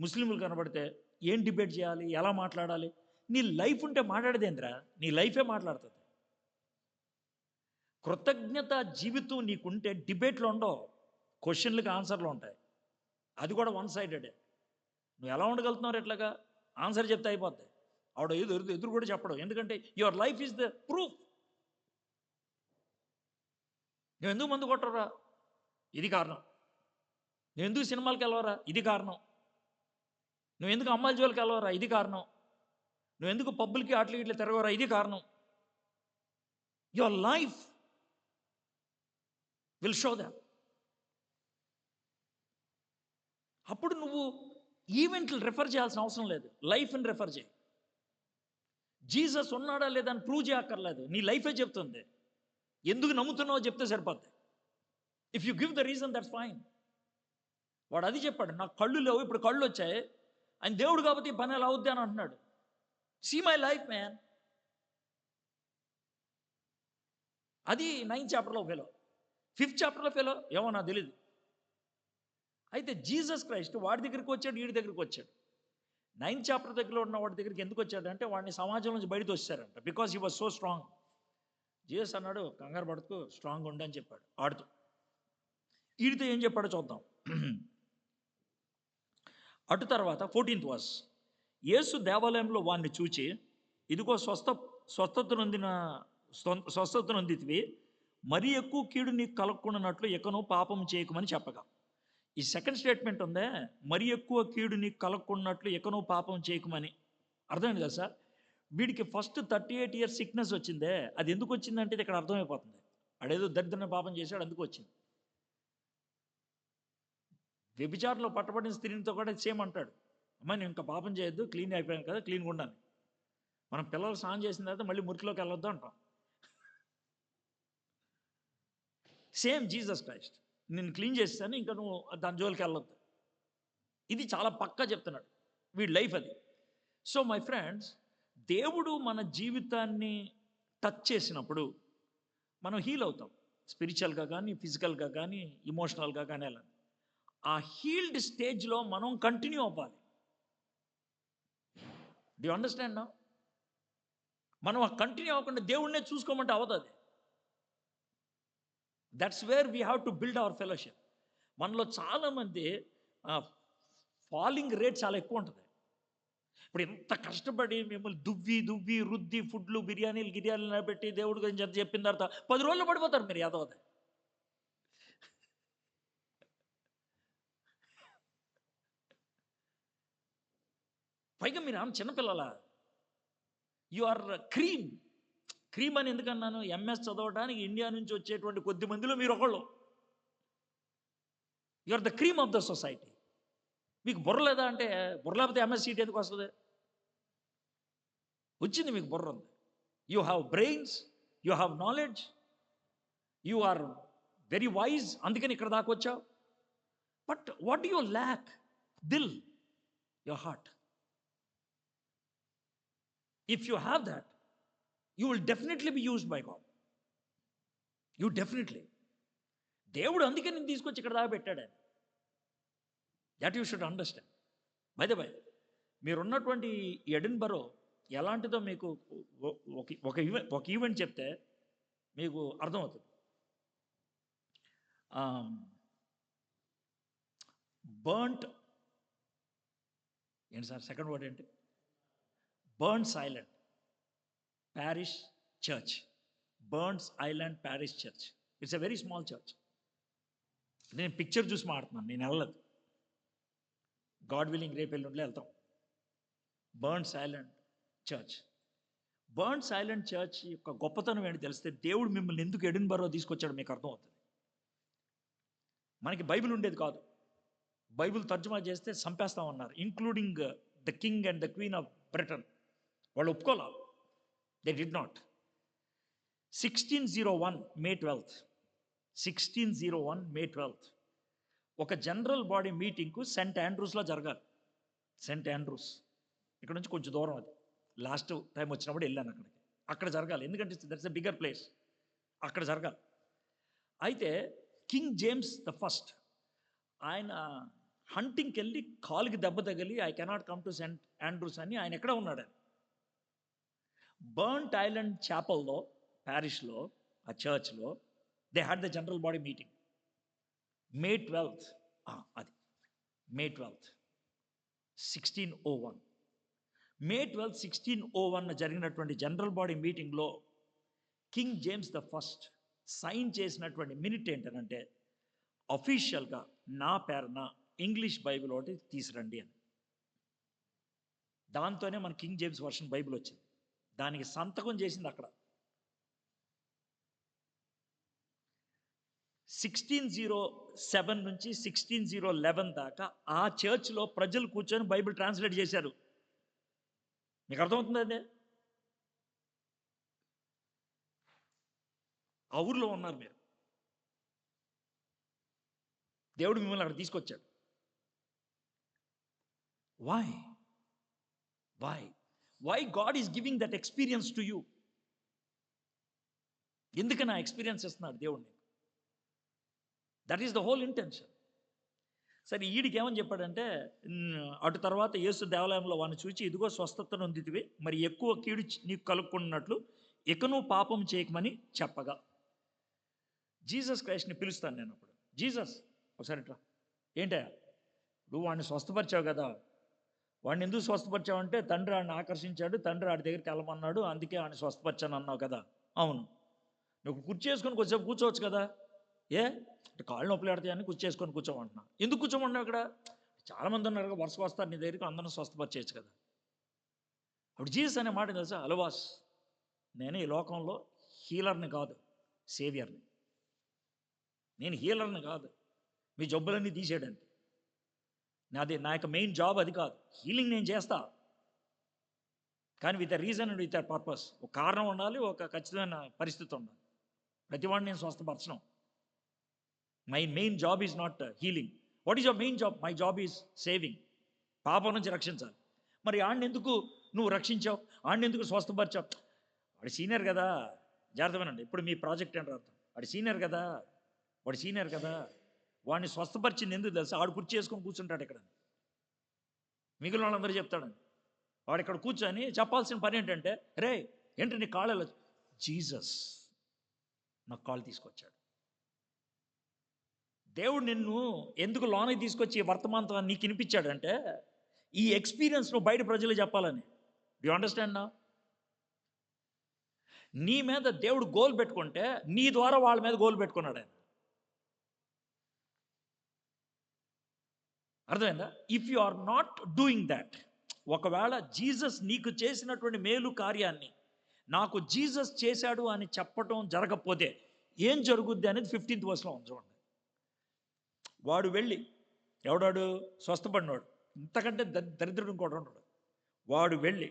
ముస్లింలు కనబడితే ఏం డిబేట్ చేయాలి, ఎలా మాట్లాడాలి? నీ లైఫ్ ఉంటే మాట్లాడేదేంద్రా? నీ లైఫే మాట్లాడుతుంది. కృతజ్ఞత జీవితం నీకుంటే డిబేట్లు ఉండవు, క్వశ్చన్లకు ఆన్సర్లు ఉంటాయి. అది కూడా వన్ సైడెడే. నువ్వు ఎలా ఉండగలుగుతున్నావు? ఎట్లాగా ఆన్సర్ చెప్తే అయిపోద్ది. ఆవిడ ఎదురు కూడా చెప్పడం. ఎందుకంటే your life is the proof. నువ్వు ఎందుకు మందు కొట్టరా? ఇది కారణం. నువ్వు ఎందుకు సినిమాలకు వెళ్ళవరా? ఇది కారణం. నువ్వు ఎందుకు అమ్మాయిల జోలికి వెళ్ళవరా? ఇది కారణం. నువ్వు ఎందుకు పబ్బులకి అట్లా ఇట్లా తిరగవరా? ఇది కారణం. Your life will show that. అప్పుడు నువ్వు ఈవెంట్లు రెఫర్ చేయాల్సిన అవసరం లేదు, లైఫ్ని రెఫర్ చేయి. జీసస్ ఉన్నాడా లేదా అని ప్రూవ్ చేయక్కర్లేదు, నీ లైఫే చెప్తుంది. ఎందుకు నమ్ముతున్నావో చెప్తే సరిపోద్ది. If you give the reason, that's fine. వాడు అది చెప్పాడు, నాకు కళ్ళు లేవు, ఇప్పుడు కళ్ళు వచ్చాయి, ఆయన దేవుడు కాబట్టి ఈ పని ఎలా అవుద్ది అని అంటున్నాడు. See my life man. అది 9th చాప్టర్లో ఫెలో. 5th చాప్టర్లో ఫెలో ఏమో నాకు తెలీదు. అయితే జీసస్ క్రైస్ట్ వాడి దగ్గరికి వచ్చాడు, వీడి దగ్గరికి వచ్చాడు. 9th చాప్టర్ దగ్గరలో ఉన్న వాడి దగ్గరికి ఎందుకు వచ్చాడంటే, వాడిని సమాజం నుంచి బయటకు వచ్చారంట. Because he was so strong. Jesus అన్నాడు, కంగారు పడుతూ స్ట్రాంగ్ ఉండని చెప్పాడు ఆడుతూ. వీడితో ఏం చెప్పాడో చూద్దాం. అటు తర్వాత 14th verse. యేసు దేవాలయంలో వాడిని చూచి, ఇదిగో స్వస్థత నొందితివి, మరీ ఎక్కువ కీడు నీకు కలగకుండానట్లు ఇకను పాపం చేయకమని చెప్పగా, ఈ సెకండ్ స్టేట్మెంట్ ఉందే, మరి ఎక్కువ కీడు నీకు కలగకున్నట్లు ఇక నువ్వు పాపం చేయకుమని. అర్థమైంది కదా సార్? వీడికి ఫస్ట్ 38 ఇయర్స్ సిక్నెస్ వచ్చిందే, అది ఎందుకు వచ్చిందంటే ఇది ఇక్కడ అర్థమైపోతుంది. ఆడేదో దరిద్రమైన పాపం చేశాడు, అందుకు వచ్చింది. వ్యభిచారంలో పట్టబడిన స్త్రీనితో కూడా సేమ్ అంటాడు, అమ్మ నేను ఇంకా పాపం చేయొద్దు, క్లీన్ అయిపోయాను కదా, క్లీన్గా ఉండాలి. మనం పిల్లలు స్నానం చేసిన తర్వాత మళ్ళీ మురికిలోకి వెళ్ళొద్దు అంటాం. సేమ్ జీసస్ క్రైస్ట్, నేను క్లీన్ చేస్తాను, ఇంకా నువ్వు దాని జోలికి వెళ్ళొద్దు. ఇది చాలా పక్కా చెప్తున్నాడు వీడి లైఫ్ అది. సో మై ఫ్రెండ్స్, దేవుడు మన జీవితాన్ని టచ్ చేసినప్పుడు మనం హీల్ అవుతాం, స్పిరిచువల్గా కానీ, ఫిజికల్గా కానీ, ఇమోషనల్గా కానీ. అలా ఆ హీల్డ్ స్టేజ్లో మనం కంటిన్యూ అవ్వాలి. Do you understand now? మనం ఆ కంటిన్యూ అవ్వకుండా దేవుడినే చూసుకోమంటే అవదది. That's where we have to build our fellowship. మనలో చాలామంది ఫాలింగ్ రేట్ చాలా ఎక్కువ ఉంటుంది. ఇప్పుడు ఎంత కష్టపడి మిమ్మల్ని దువ్వి రుద్ది ఫుడ్లు గిర్యానీలు పెట్టి దేవుడి గురించి ఎంత చెప్పిన తర్వాత 10 రోజుల్లో పడిపోతారు మీరు యాదవది. పైగా మీరు ఏమన్నా చిన్నపిల్లల, యు ఆర్ క్రీమ్ అని ఎందుకన్నాను? ఎంఎస్ చదవడానికి ఇండియా నుంచి వచ్చేటువంటి కొద్ది మందిలో మీరు ఒకళ్ళు. You are the cream of the society. మీకు బుర్ర లేదా అంటే, బుర్ర లేకపోతే ఎంఎస్ సీట్ ఎందుకు వస్తుంది? వచ్చింది, మీకు బుర్ర ఉంది. You have brains, you have knowledge, you are very wise, అందుకని ఇక్కడ దాకా వచ్చావు. But what you lack? Dil, your heart. If you have that, you will definitely be used by God. You definitely. దేవుడు అందుకే నేను తీసుకొచ్చి ఇక్కడ దాకా పెట్టాడు ఆయన. That you should understand. By the by, మీరున్నటువంటి ఎడిన్బరో ఎలాంటిదో మీకు ఒక ఈవెంట్ చెప్తే మీకు అర్థమవుతుంది. బర్న్ట్ ఏంటి సార్ సెకండ్ వర్డ్ ఏంటి? Burns Island parish church. Burns Island parish church. It's a very small church. నేను పిక్చర్ చూసి మాట్లాడుతున్నాను, నేను వెళ్ళలేదు. గాడ్ విల్లింగ్ రేపు ఎల్లుండిలో వెళ్తాం. Burns Island church. Burns Island church యొక్క గొప్పతనం ఏంటి తెలిస్తే, దేవుడు మిమ్మల్ని ఎందుకు ఎడిన్బరో తీసుకొచ్చాడు మీకు అర్థమవుతుంది. మనకి బైబిల్ ఉండేది కాదు, బైబిల్ తర్జుమా చేస్తే చంపేస్తామన్నారు, including the king and the queen of Britain. వాళ్ళు ఒప్పుకోలే, they did not. 1601 May 12th 1601 May 12th ఒక జనరల్ బాడీ మీటింగ్కు సెంట్ ఆండ్రూస్లో జరగాలి. సెంట్ ఆండ్రూస్ ఇక్కడ నుంచి కొంచెం దూరం, అది లాస్ట్ టైం వచ్చినప్పుడు వెళ్ళాను అక్కడికి. అక్కడ జరగాలి, ఎందుకంటే దట్స్ ఎ బిగ్గర్ ప్లేస్, అక్కడ జరగాలి. అయితే కింగ్ జేమ్స్ ద ఫస్ట్ ఆయన హంటింగ్కి వెళ్ళి కాలుకి దెబ్బ తగిలి I cannot come to Saint Andrews అని ఆయన ఎక్కడ ఉన్నాడు. బర్న్ట్ ఐలాండ్ చాపల్లో, ప్యారిష్లో, ఆ చర్చ్లో they had the general body meeting. May 12th, అది May 12th 1601. May 12th 1601 జరిగినటువంటి జనరల్ బాడీ మీటింగ్లో King James the First sign చేసినటువంటి మినిట్ ఏంటనంటే, అఫీషియల్గా నా పేరున ఇంగ్లీష్ బైబిల్ ఒకటి తీసురండి అని. దాంతోనే మన కింగ్ జేమ్స్ వర్షన్ బైబిల్ వచ్చింది. దానికి సంతకం చేసింది అక్కడ. 1607 నుంచి 1611 దాకా ఆ చర్చ్లో ప్రజలు కూర్చొని బైబిల్ ట్రాన్స్లేట్ చేశారు. మీకు అర్థమవుతుంది అదే? ఆ ఊర్లో ఉన్నారు మీరు, దేవుడు మిమ్మల్ని అక్కడ తీసుకొచ్చాడు. Why God is giving that experience to you? ఎందుకని ఆ ఎక్స్పీరియన్స్ ఇస్తున్నాడు దేవుడిని? That is the whole intention. సరే, ఈడికి ఏమని చెప్పాడంటే, అటు తర్వాత యేసు దేవాలయంలో వాడిని చూచి, ఇదిగో స్వస్థత నొందితివి, మరి ఎక్కువ కీడు నీకు కలుక్కున్నట్లు ఇక నువ్వు పాపం చేయకమని చెప్పగా, జీసస్ క్రైస్ట్ని పిలుస్తాను నేను. అప్పుడు జీసస్ ఒకసారి ఇట్లా, ఏంటా నువ్వు వాడిని స్వస్థపరిచావు కదా, వాడిని ఎందుకు స్వస్థపరిచావు అంటే తండ్రి వాడిని ఆకర్షించాడు, తండ్రి వాడి దగ్గరికి వెళ్ళమన్నాడు, అందుకే వాడిని స్వస్థపరిచాను అన్నావు కదా. అవును, నువ్వు కుర్చీ చేసుకొని కొంచెంసేపు కూర్చోవచ్చు కదా. ఏ అంటే కాళ్ళు నొప్పులు పెడతాయని కూర్చేసుకొని కూర్చోమంటున్నా. ఎందుకు కూర్చోమన్నావు ఇక్కడ? చాలామంది ఉన్నారు వరుసగా వస్తారు నీ దగ్గరికి, అందరిని స్వస్థపరిచేయచ్చు కదా. అప్పుడు జీసస్ అనే మాట తెలుసా, అలవాస్, నేను ఈ లోకంలో హీలర్ని కాదు, సేవియర్ని. నేను హీలర్ని కాదు మీ జబ్బులన్నీ తీసేయడానికి. నా యొక్క మెయిన్ జాబ్ అది కాదు. హీలింగ్ నేను చేస్తా, కానీ with a reason and with a purpose. ఒక కారణం ఉండాలి, ఒక ఖచ్చితమైన పరిస్థితి ఉండాలి. ప్రతివాడిని నేను స్వస్థపరచను. My main job is not healing. What is your main job? My job is saving. పాపం నుంచి రక్షించాలి. మరి ఆడిని ఎందుకు నువ్వు రక్షించావు, ఆడిని ఎందుకు స్వస్థపరిచావు? వాడు సీనియర్ కదా, జాగ్రత్తమేనండి. ఇప్పుడు మీ ప్రాజెక్ట్ ఏంటో అర్థం. వాడు సీనియర్ కదా, వాడిని స్వస్థపరిచింది ఎందుకు తెలుసా? ఆడు కుర్చీ చేసుకొని కూర్చుంటాడు ఇక్కడ, మిగిలిన వాళ్ళందరూ చెప్తాడని. వాడు ఇక్కడ కూర్చొని చెప్పాల్సిన పని ఏంటంటే, రే ఏంటి నీ కాళ్ళు? జీసస్ నాకు కాళ్ళు తీసుకొచ్చాడు. దేవుడు నిన్ను ఎందుకు లోనికి తీసుకొచ్చి వర్తమానంతో నీకు వినిపించాడంటే, ఈ ఎక్స్పీరియన్స్ నువ్వు బయట ప్రజలు చెప్పాలని. యు అండర్స్టాండ్ నా? నీ మీద దేవుడు గోల్ పెట్టుకుంటే నీ ద్వారా వాళ్ళ మీద గోల్ పెట్టుకున్నాడు ఆయన. అర్థమైందా? If you are not doing that, ఒకవేళ జీసస్ నీకు చేసినటువంటి మేలు కార్యాన్ని నాకు జీసస్ చేశాడు అని చెప్పటం జరగకపోతే ఏం జరుగుద్ది అనేది 15th verseలో ఉంది చూడండి. వాడు వెళ్ళి, ఎవడాడు? స్వస్థపడినవాడు, ఇంతకంటే దరిద్రుడు ఇంకోటి ఉన్నాడు. వాడు వెళ్ళి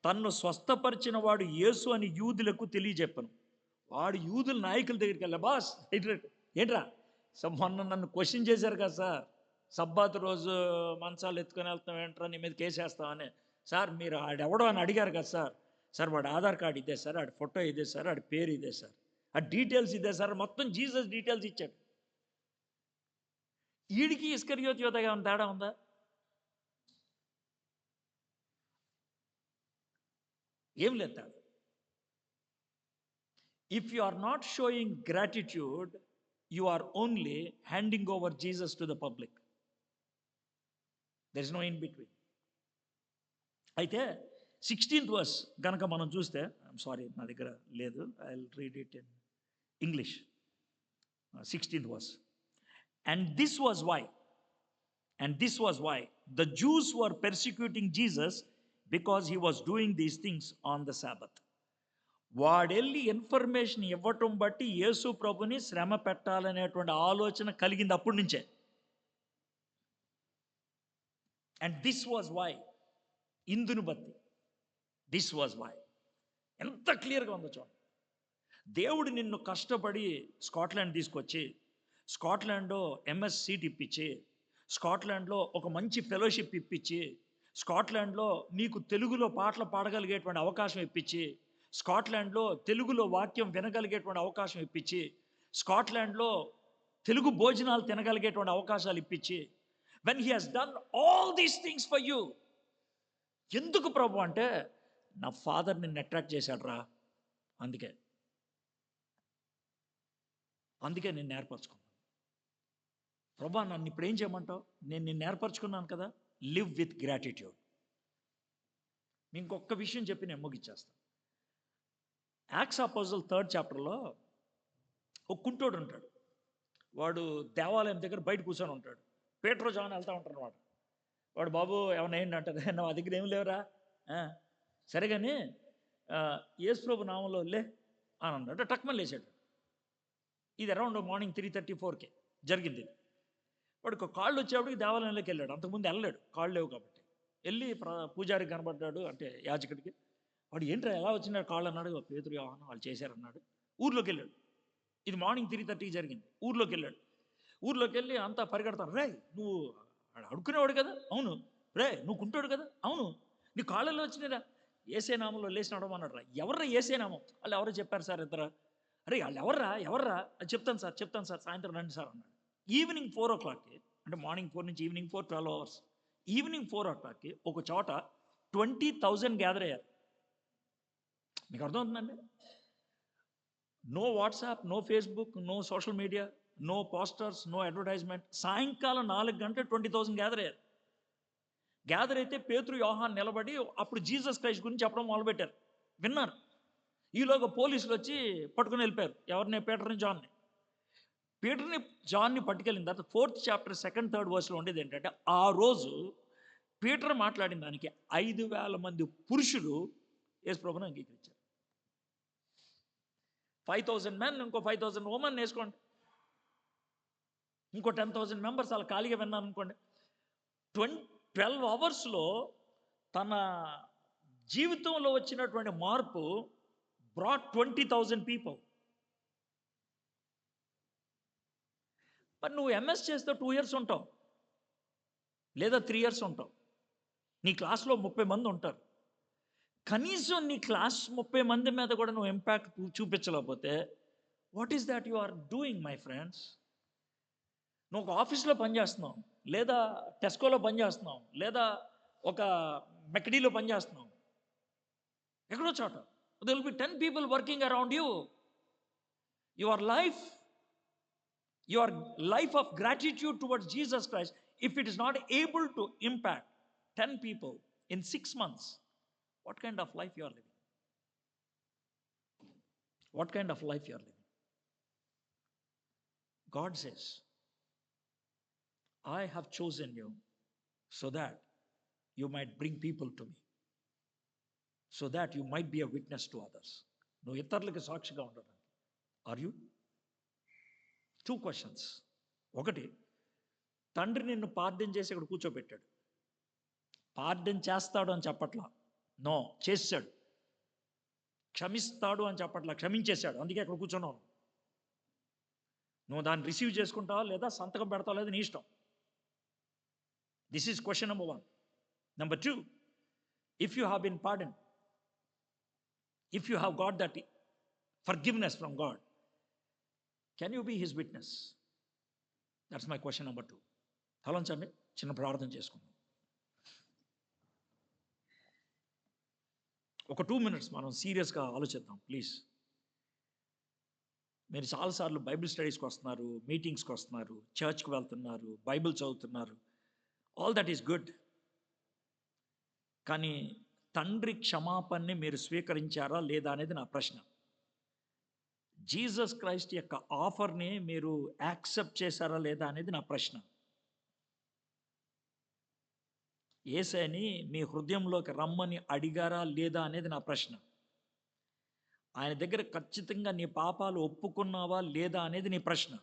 తన్ను స్వస్థపరిచిన వాడు యేసు అని యూదులకు తెలియజెప్పను. వాడు యూదుల నాయకుల దగ్గరికి వెళ్ళా, బాస్ ఏంట్రా మొన్న నన్ను క్వశ్చన్ చేశారు కదా సార్, సబ్బాతు రోజు మంచాలు ఎత్తుకొని వెళ్తాం ఏంట్రా, నీ మీద కేసేస్తామని. సార్ మీరు ఆడెవడో అని అడిగారు కదా సార్. సార్ వాడు ఆధార్ కార్డు ఇదే సార్, ఆడి ఫోటో ఇదే సార్, ఆడి పేరు ఇదే సార్, ఆ డీటెయిల్స్ ఇదే సార్, మొత్తం జీసస్ డీటెయిల్స్ ఇచ్చాడు. ఈడికి ఇస్కరియోతు యోధగా ఉన్న తేడా ఉందా? ఏం లేదు తేడా. If you are not showing gratitude, you are only handing over Jesus to the public. There is no in between. అయితే 16th verse కనుక మనం చూస్తే, ఐఎమ్ సారీ నా దగ్గర లేదు, I will read it in English. 16th verse. And this was why the Jews were persecuting Jesus, because he was doing these things on the Sabbath. వాడెళ్ళి information ఇవ్వటం బట్టి యేసు ప్రభుని శ్రమ పెట్టాలనేటువంటి ఆలోచన కలిగింది అప్పటి నుంచే. అండ్ దిస్ వాజ్ వై, ఇందును బట్టి, దిస్ వాజ్ వై. ఎంత క్లియర్గా ఉందో చూడండి. దేవుడు నిన్ను కష్టపడి స్కాట్లాండ్ తీసుకొచ్చి, స్కాట్లాండ్లో ఎంఎస్ సీట్ ఇప్పించి, స్కాట్లాండ్లో ఒక మంచి ఫెలోషిప్ ఇప్పించి, స్కాట్లాండ్లో నీకు తెలుగులో పాటలు పాడగలిగేటువంటి అవకాశం ఇప్పించి, స్కాట్లాండ్లో తెలుగులో వాక్యం వినగలిగేటువంటి అవకాశం ఇప్పించి, స్కాట్లాండ్లో తెలుగు భోజనాలు తినగలిగేటువంటి అవకాశాలు ఇప్పించి, when he has done all these things for you, ఎందుకు ప్రభు అంటే, నా ఫాదర్ నిన్ను అట్రాక్ట్ చేశాడు రా, అందుకే నేను ఏర్పరచుకున్నాను. ప్రభా నన్ను ఇప్పుడు ఏం చేయమంటావు? నేను నిన్ను ఏర్పరచుకున్నాను కదా, లివ్ విత్ గ్రాటిట్యూడ్. ఇంకొక విషయం చెప్పి నేను ముగిచ్చేస్తాను. యాక్ట్స్ అపోజిల్ 3rd chapterలో ఒక కుంటోడు ఉంటాడు. వాడు దేవాలయం దగ్గర బయట కూర్చొని ఉంటాడు. పేట్రో జాన్ వెళ్తూ ఉంటారు అనమాట. వాడు బాబు ఏమన్నా ఏంటి అంటారు, నా దగ్గర ఏం లేవురా, సరే కానీ యేసు ప్రభు నామంలో లే అని అన్నాడు. టక్మని లేచాడు. ఇది అరౌండ్ మార్నింగ్ 3:34 జరిగింది. వాడికి కాళ్ళు వచ్చేప్పటికి దేవాలయంలోకి వెళ్ళాడు. అంతకుముందు వెళ్ళలేడు, కాళ్ళు లేవు కాబట్టి. వెళ్ళి పూజారికి కనబడ్డాడు, అంటే యాజకుడికి. వాడు ఏంట్రా ఎలా వచ్చినాడు కాళ్ళు అన్నాడు. పేతురు యోహాను వాళ్ళు చేశారన్నాడు. ఊర్లోకి వెళ్ళాడు. ఇది మార్నింగ్ 3:30 జరిగింది. ఊర్లోకి వెళ్ళి అంతా పరిగెడతాను. రే నువ్వు అడుక్కునేవాడు కదా, అవును. రే నువ్వు కుంటాడు కదా, అవును. నీ కాళ్ళలో వచ్చినారా? ఏసే నామంలో లేచినాడు అన్నాడు. రా ఎవర్రా ఏసే నామం? వాళ్ళు ఎవరో చెప్పారు సార్ ఇద్దరు. అరే వాళ్ళు ఎవర్రా అది చెప్తాను సార్ సాయంత్రం రండి సార్ అన్నాడు. ఈవినింగ్ 4 o'clock, అంటే మార్నింగ్ 4 నుంచి ఈవినింగ్ 4, 12 hours. ఈవినింగ్ 4 o'clock ఒక చోట 20,000 గ్యాదర్ అయ్యారు. మీకు అర్థమవుతుందండి? No WhatsApp, no Facebook, no social media, no posters, no advertisement. సాయంకాలం 4 గంటలు 20,000 గ్యాదర్ అయ్యారు. గ్యాదర్ అయితే పేతురు యోహాన్ నిలబడి అప్పుడు జీసస్ క్రైస్ట్ గురించి చెప్పడం మొదలుపెట్టారు. విన్నారు. ఈలోగా పోలీసులు వచ్చి పట్టుకుని వెళ్ళిపోయారు. ఎవరిని? పేటర్ని, జాన్ని. పీటర్ని జాన్ని పట్టుకెళ్ళిన తర్వాత 4th చాప్టర్ 2nd 3rd వర్స్లో ఉండేది ఏంటంటే, ఆ రోజు పీటర్ మాట్లాడిన దానికి 5,000 మంది పురుషులు యేసు ప్రభువుని అంగీకరించారు. 5,000 మెన్, ఇంకో 5,000 ఉమెన్ వేసుకోండి, ఇంకో 10,000 మెంబర్స్ అలా ఖాళీగా విన్నాను అనుకోండి. 12 అవర్స్లో తన జీవితంలో వచ్చినటువంటి మార్పు బ్రాట్ 20,000 పీపుల్. మరి నువ్వు ఎంఎస్ చేస్తే 2 ఇయర్స్ ఉంటావు, లేదా 3 ఇయర్స్ ఉంటావు. నీ క్లాస్లో 30 మంది ఉంటారు. కనీసం నీ క్లాస్ 30 మంది మీద కూడా నువ్వు ఇంపాక్ట్ చూపించలేకపోతే what is that you are doing my friends? నువ్వు ఒక ఆఫీస్లో పనిచేస్తున్నావు, లేదా టెస్కోలో పనిచేస్తున్నావు, లేదా ఒక మెక్డీలో పనిచేస్తున్నావు, ఎక్కడో చోట there will be 10 people working around you. Your life of gratitude towards Jesus Christ, if it is not able to impact 10 people in 6 months, what kind of life you are living? What kind of life you are living? God says, I have chosen you so that you might bring people to me, so that you might be a witness to others. నువ్వు ఇతరులకు సాక్షిగా ఉండడానికి. Are you? 2 questions. ఒకటి, తండ్రి నిన్ను పార్థన చేసి ఇక్కడ కూర్చోబెట్టాడు. పార్థన చేస్తాడు అని చెప్పట్లా, నో, చేశాడు. క్షమిస్తాడు అని చెప్పట్లా, క్షమించేశాడు. అందుకే అక్కడ కూర్చున్నావు. నువ్వు దాన్ని రిసీవ్ చేసుకుంటావా లేదా సంతకం పెడతావా లేదా నీ ఇష్టం. This is question number 1. Number 2, if you have been pardoned, if you have got that forgiveness from God, can you be his witness? That's my question number 2. తలంచండి, చిన్న ప్రార్థన చేసుకుందాం. ఒక 2 minutes మనం సీరియస్గా ఆలోచిద్దాం ప్లీజ్. మీరు చాలాసార్లు బైబిల్ స్టడీస్కి వస్తున్నారు, మీటింగ్స్కి వస్తున్నారు, చర్చ్కి వెళ్తున్నారు, బైబిల్ చదువుతున్నారు, ఆల్ దట్ ఈస్ గుడ్. కానీ తండ్రి క్షమాపణని మీరు స్వీకరించారా లేదా అనేది నా ప్రశ్న. జీసస్ క్రైస్ట్ యొక్క ఆఫర్ని మీరు యాక్సెప్ట్ చేశారా లేదా అనేది నా ప్రశ్న. యేసయ్యని మీ హృదయంలోకి రమ్మని అడిగారా లేదా అనేది నా ప్రశ్న. ఆయన దగ్గర ఖచ్చితంగా నీ పాపాలు ఒప్పుకున్నావా లేదా అనేది నీ ప్రశ్న.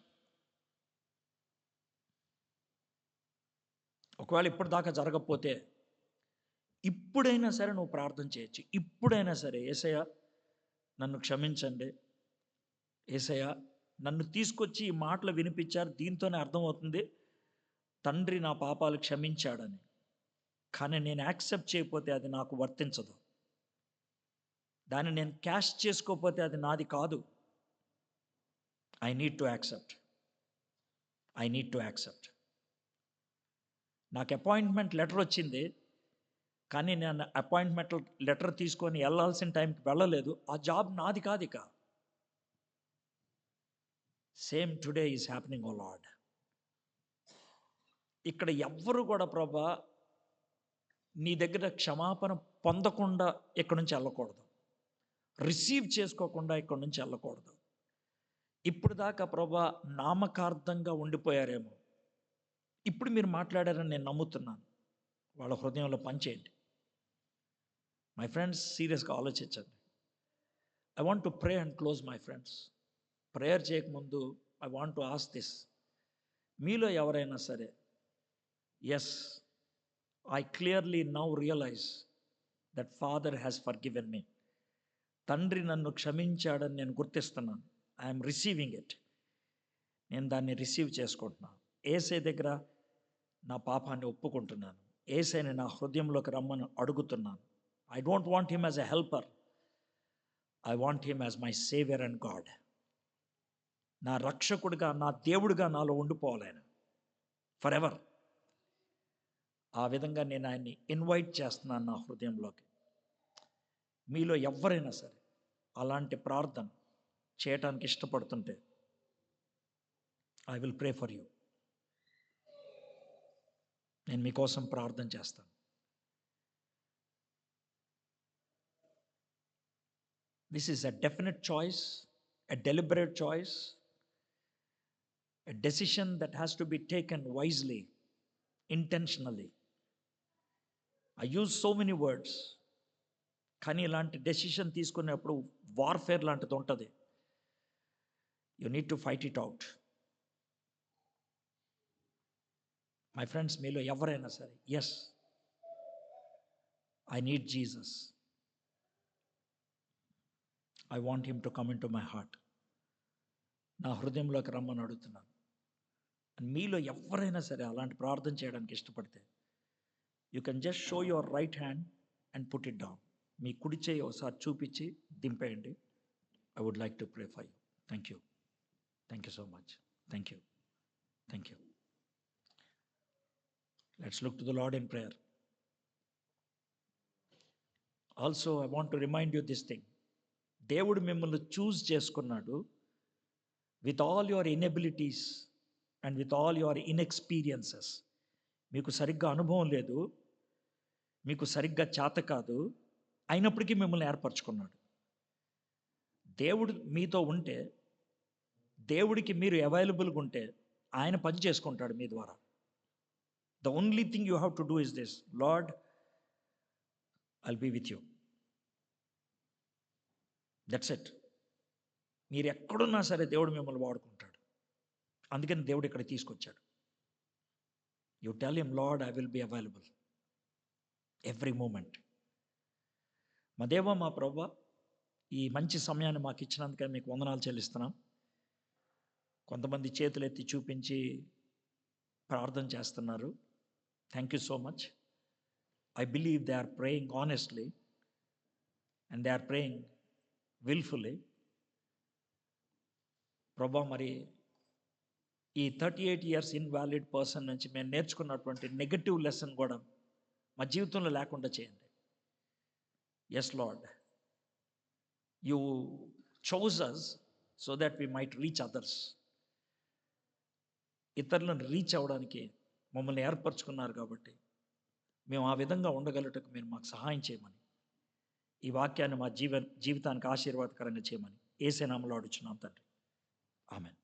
ఒకవేళ ఇప్పుడు దాకా జరగకపోతే ఇప్పుడైనా సరే నువ్వు ప్రార్థన చేయొచ్చు. ఇప్పుడైనా సరే, యేసయ్య నన్ను క్షమించండి, యేసయ్య నన్ను తీసుకొచ్చి ఈ మాటలు వినిపించారు, దీంతోనే అర్థమవుతుంది తండ్రి నా పాపాలు క్షమించాడని. కానీ నేను యాక్సెప్ట్ చేయకపోతే అది నాకు వర్తించదు. దాన్ని నేను క్యాష్ చేసుకోకపోతే అది నాది కాదు. I need to accept. నాకు అపాయింట్మెంట్ లెటర్ వచ్చింది, కానీ నేను అపాయింట్మెంట్ లెటర్ తీసుకొని వెళ్ళాల్సిన టైంకి వెళ్ళలేదు. ఆ జాబ్ నాది కాదు. ఇక same today is happening O Lord. ఇక్కడ ఎవ్వరు కూడా ప్రభా నీ దగ్గర క్షమాపణ పొందకుండా ఇక్కడి నుంచి వెళ్ళకూడదు, రిసీవ్ చేసుకోకుండా ఇక్కడి నుంచి వెళ్ళకూడదు. ఇప్పుడు దాకా ప్రభా నామకార్థంగా ఉండిపోయారేమో, ఇప్పుడు మీరు మాట్లాడారని నేను నమ్ముతున్నాను. వాళ్ళ హృదయంలో పనిచేయండి. మై ఫ్రెండ్స్, సీరియస్గా ఆలోచించండి. I want to pray and close my friends. Prayer చేయకముందు I want to ask this. మీలో ఎవరైనా సరే, yes, I clearly now realize that father has forgiven me. తండ్రి నన్ను క్షమించాడని నేను గుర్తిస్తున్నాను. I'm receiving it. నేను దాన్ని రిసీవ్ చేసుకుంటున్నాను. యేసయ్య దగ్గర నా పాపాన్ని ఒప్పుకుంటున్నాను. యేసయ్యని నా హృదయంలోకి రమ్మని అడుగుతున్నాను. I don't want him as a helper. I want him as my savior and God. నా రక్షకుడిగా, నా దేవుడిగా నాలో ఉండిపోవాలి ఆయన ఫర్ ఎవర్. ఆ విధంగా నేను ఆయన్ని ఇన్వైట్ చేస్తున్నాను నా హృదయంలోకి. మీలో ఎవరైనా సరే అలాంటి ప్రార్థన చేయటానికి ఇష్టపడుతుంటే I will pray for you. నేను మీకోసం ప్రార్థన చేస్తాను. This is a definite choice, a deliberate choice. A decision that has to be taken wisely, intentionally. I use so many words, కానీ ఇలాంటి డెసిషన్ తీసుకునేప్పుడు వార్ఫేర్ లాంటిది ఉంటుంది. You need to fight it out. My friends, మీలో ఎవరైనా సరే, yes, I need Jesus, I want him to come into my heart, నా హృదయంలోకి రమ్మని అడుగుతున్నాను. మీలో ఎవరైనా సరే అలాంటి ప్రార్థన చేయడానికి ఇష్టపడితే, you can just show your right hand and put it down. మీ కుడి చేయి ఒకసారి చూపించి దింపేయండి. I would like to pray for you. Thank you, thank you so much, thank you, thank you. Let's look to the Lord in prayer. Also I want to remind you this thing. దేవుడు మిమ్మల్ని choose చేసుకున్నాడు with all your inabilities and with all your inexperiences. మీకు సరిగ్గా అనుభవం లేదు, మీకు సరిగ్గా చేత కాదు, అయినప్పటికీ మిమ్మల్ని ఏర్పరచుకున్నాడు. దేవుడు మీతో ఉంటే, దేవుడికి మీరు అవైలబుల్గా ఉంటే ఆయన పని చేసుకుంటాడు మీ ద్వారా. The only thing you have to do is this: Lord, I'll be with you. That's it. మీరు ఎక్కడున్నా సరే దేవుడు మిమ్మల్ని వాడుకుంటాడు. అందుకని దేవుడు ఇక్కడ తీసుకొచ్చాడు. You tell him, Lord, I will be available every moment. మా దేవ, మా ప్రభువా, ఈ మంచి సమయాన్ని మాకు ఇచ్చినందుకని మీకు వందనాలు చెల్లిస్తున్నాం. కొంతమంది చేతులు ఎత్తి చూపించి ప్రార్థన చేస్తున్నారు. Thank you so much. I believe they are praying honestly and they are praying wilfully. ప్రభా, మరి ఈ 38 years ఇన్వాలిడ్ పర్సన్ నుంచి మేము నేర్చుకున్నటువంటి నెగటివ్ లెసన్ కూడా మా జీవితంలో లేకుండా చేయండి. Yes Lord, you chose us so that we might reach others. ఇతరులను రీచ్ అవ్వడానికి మమ్మల్ని ఏర్పరచుకున్నారు కాబట్టి మేము ఆ విధంగా ఉండగలటకు మీరు మాకు సహాయం చేయమని, ఈ వాక్యాన్ని మా జీవితానికి ఆశీర్వాదకరంగా చేయమని యేసు నామములో అడుగుచున్నాం తండ్రి. ఆమేన్.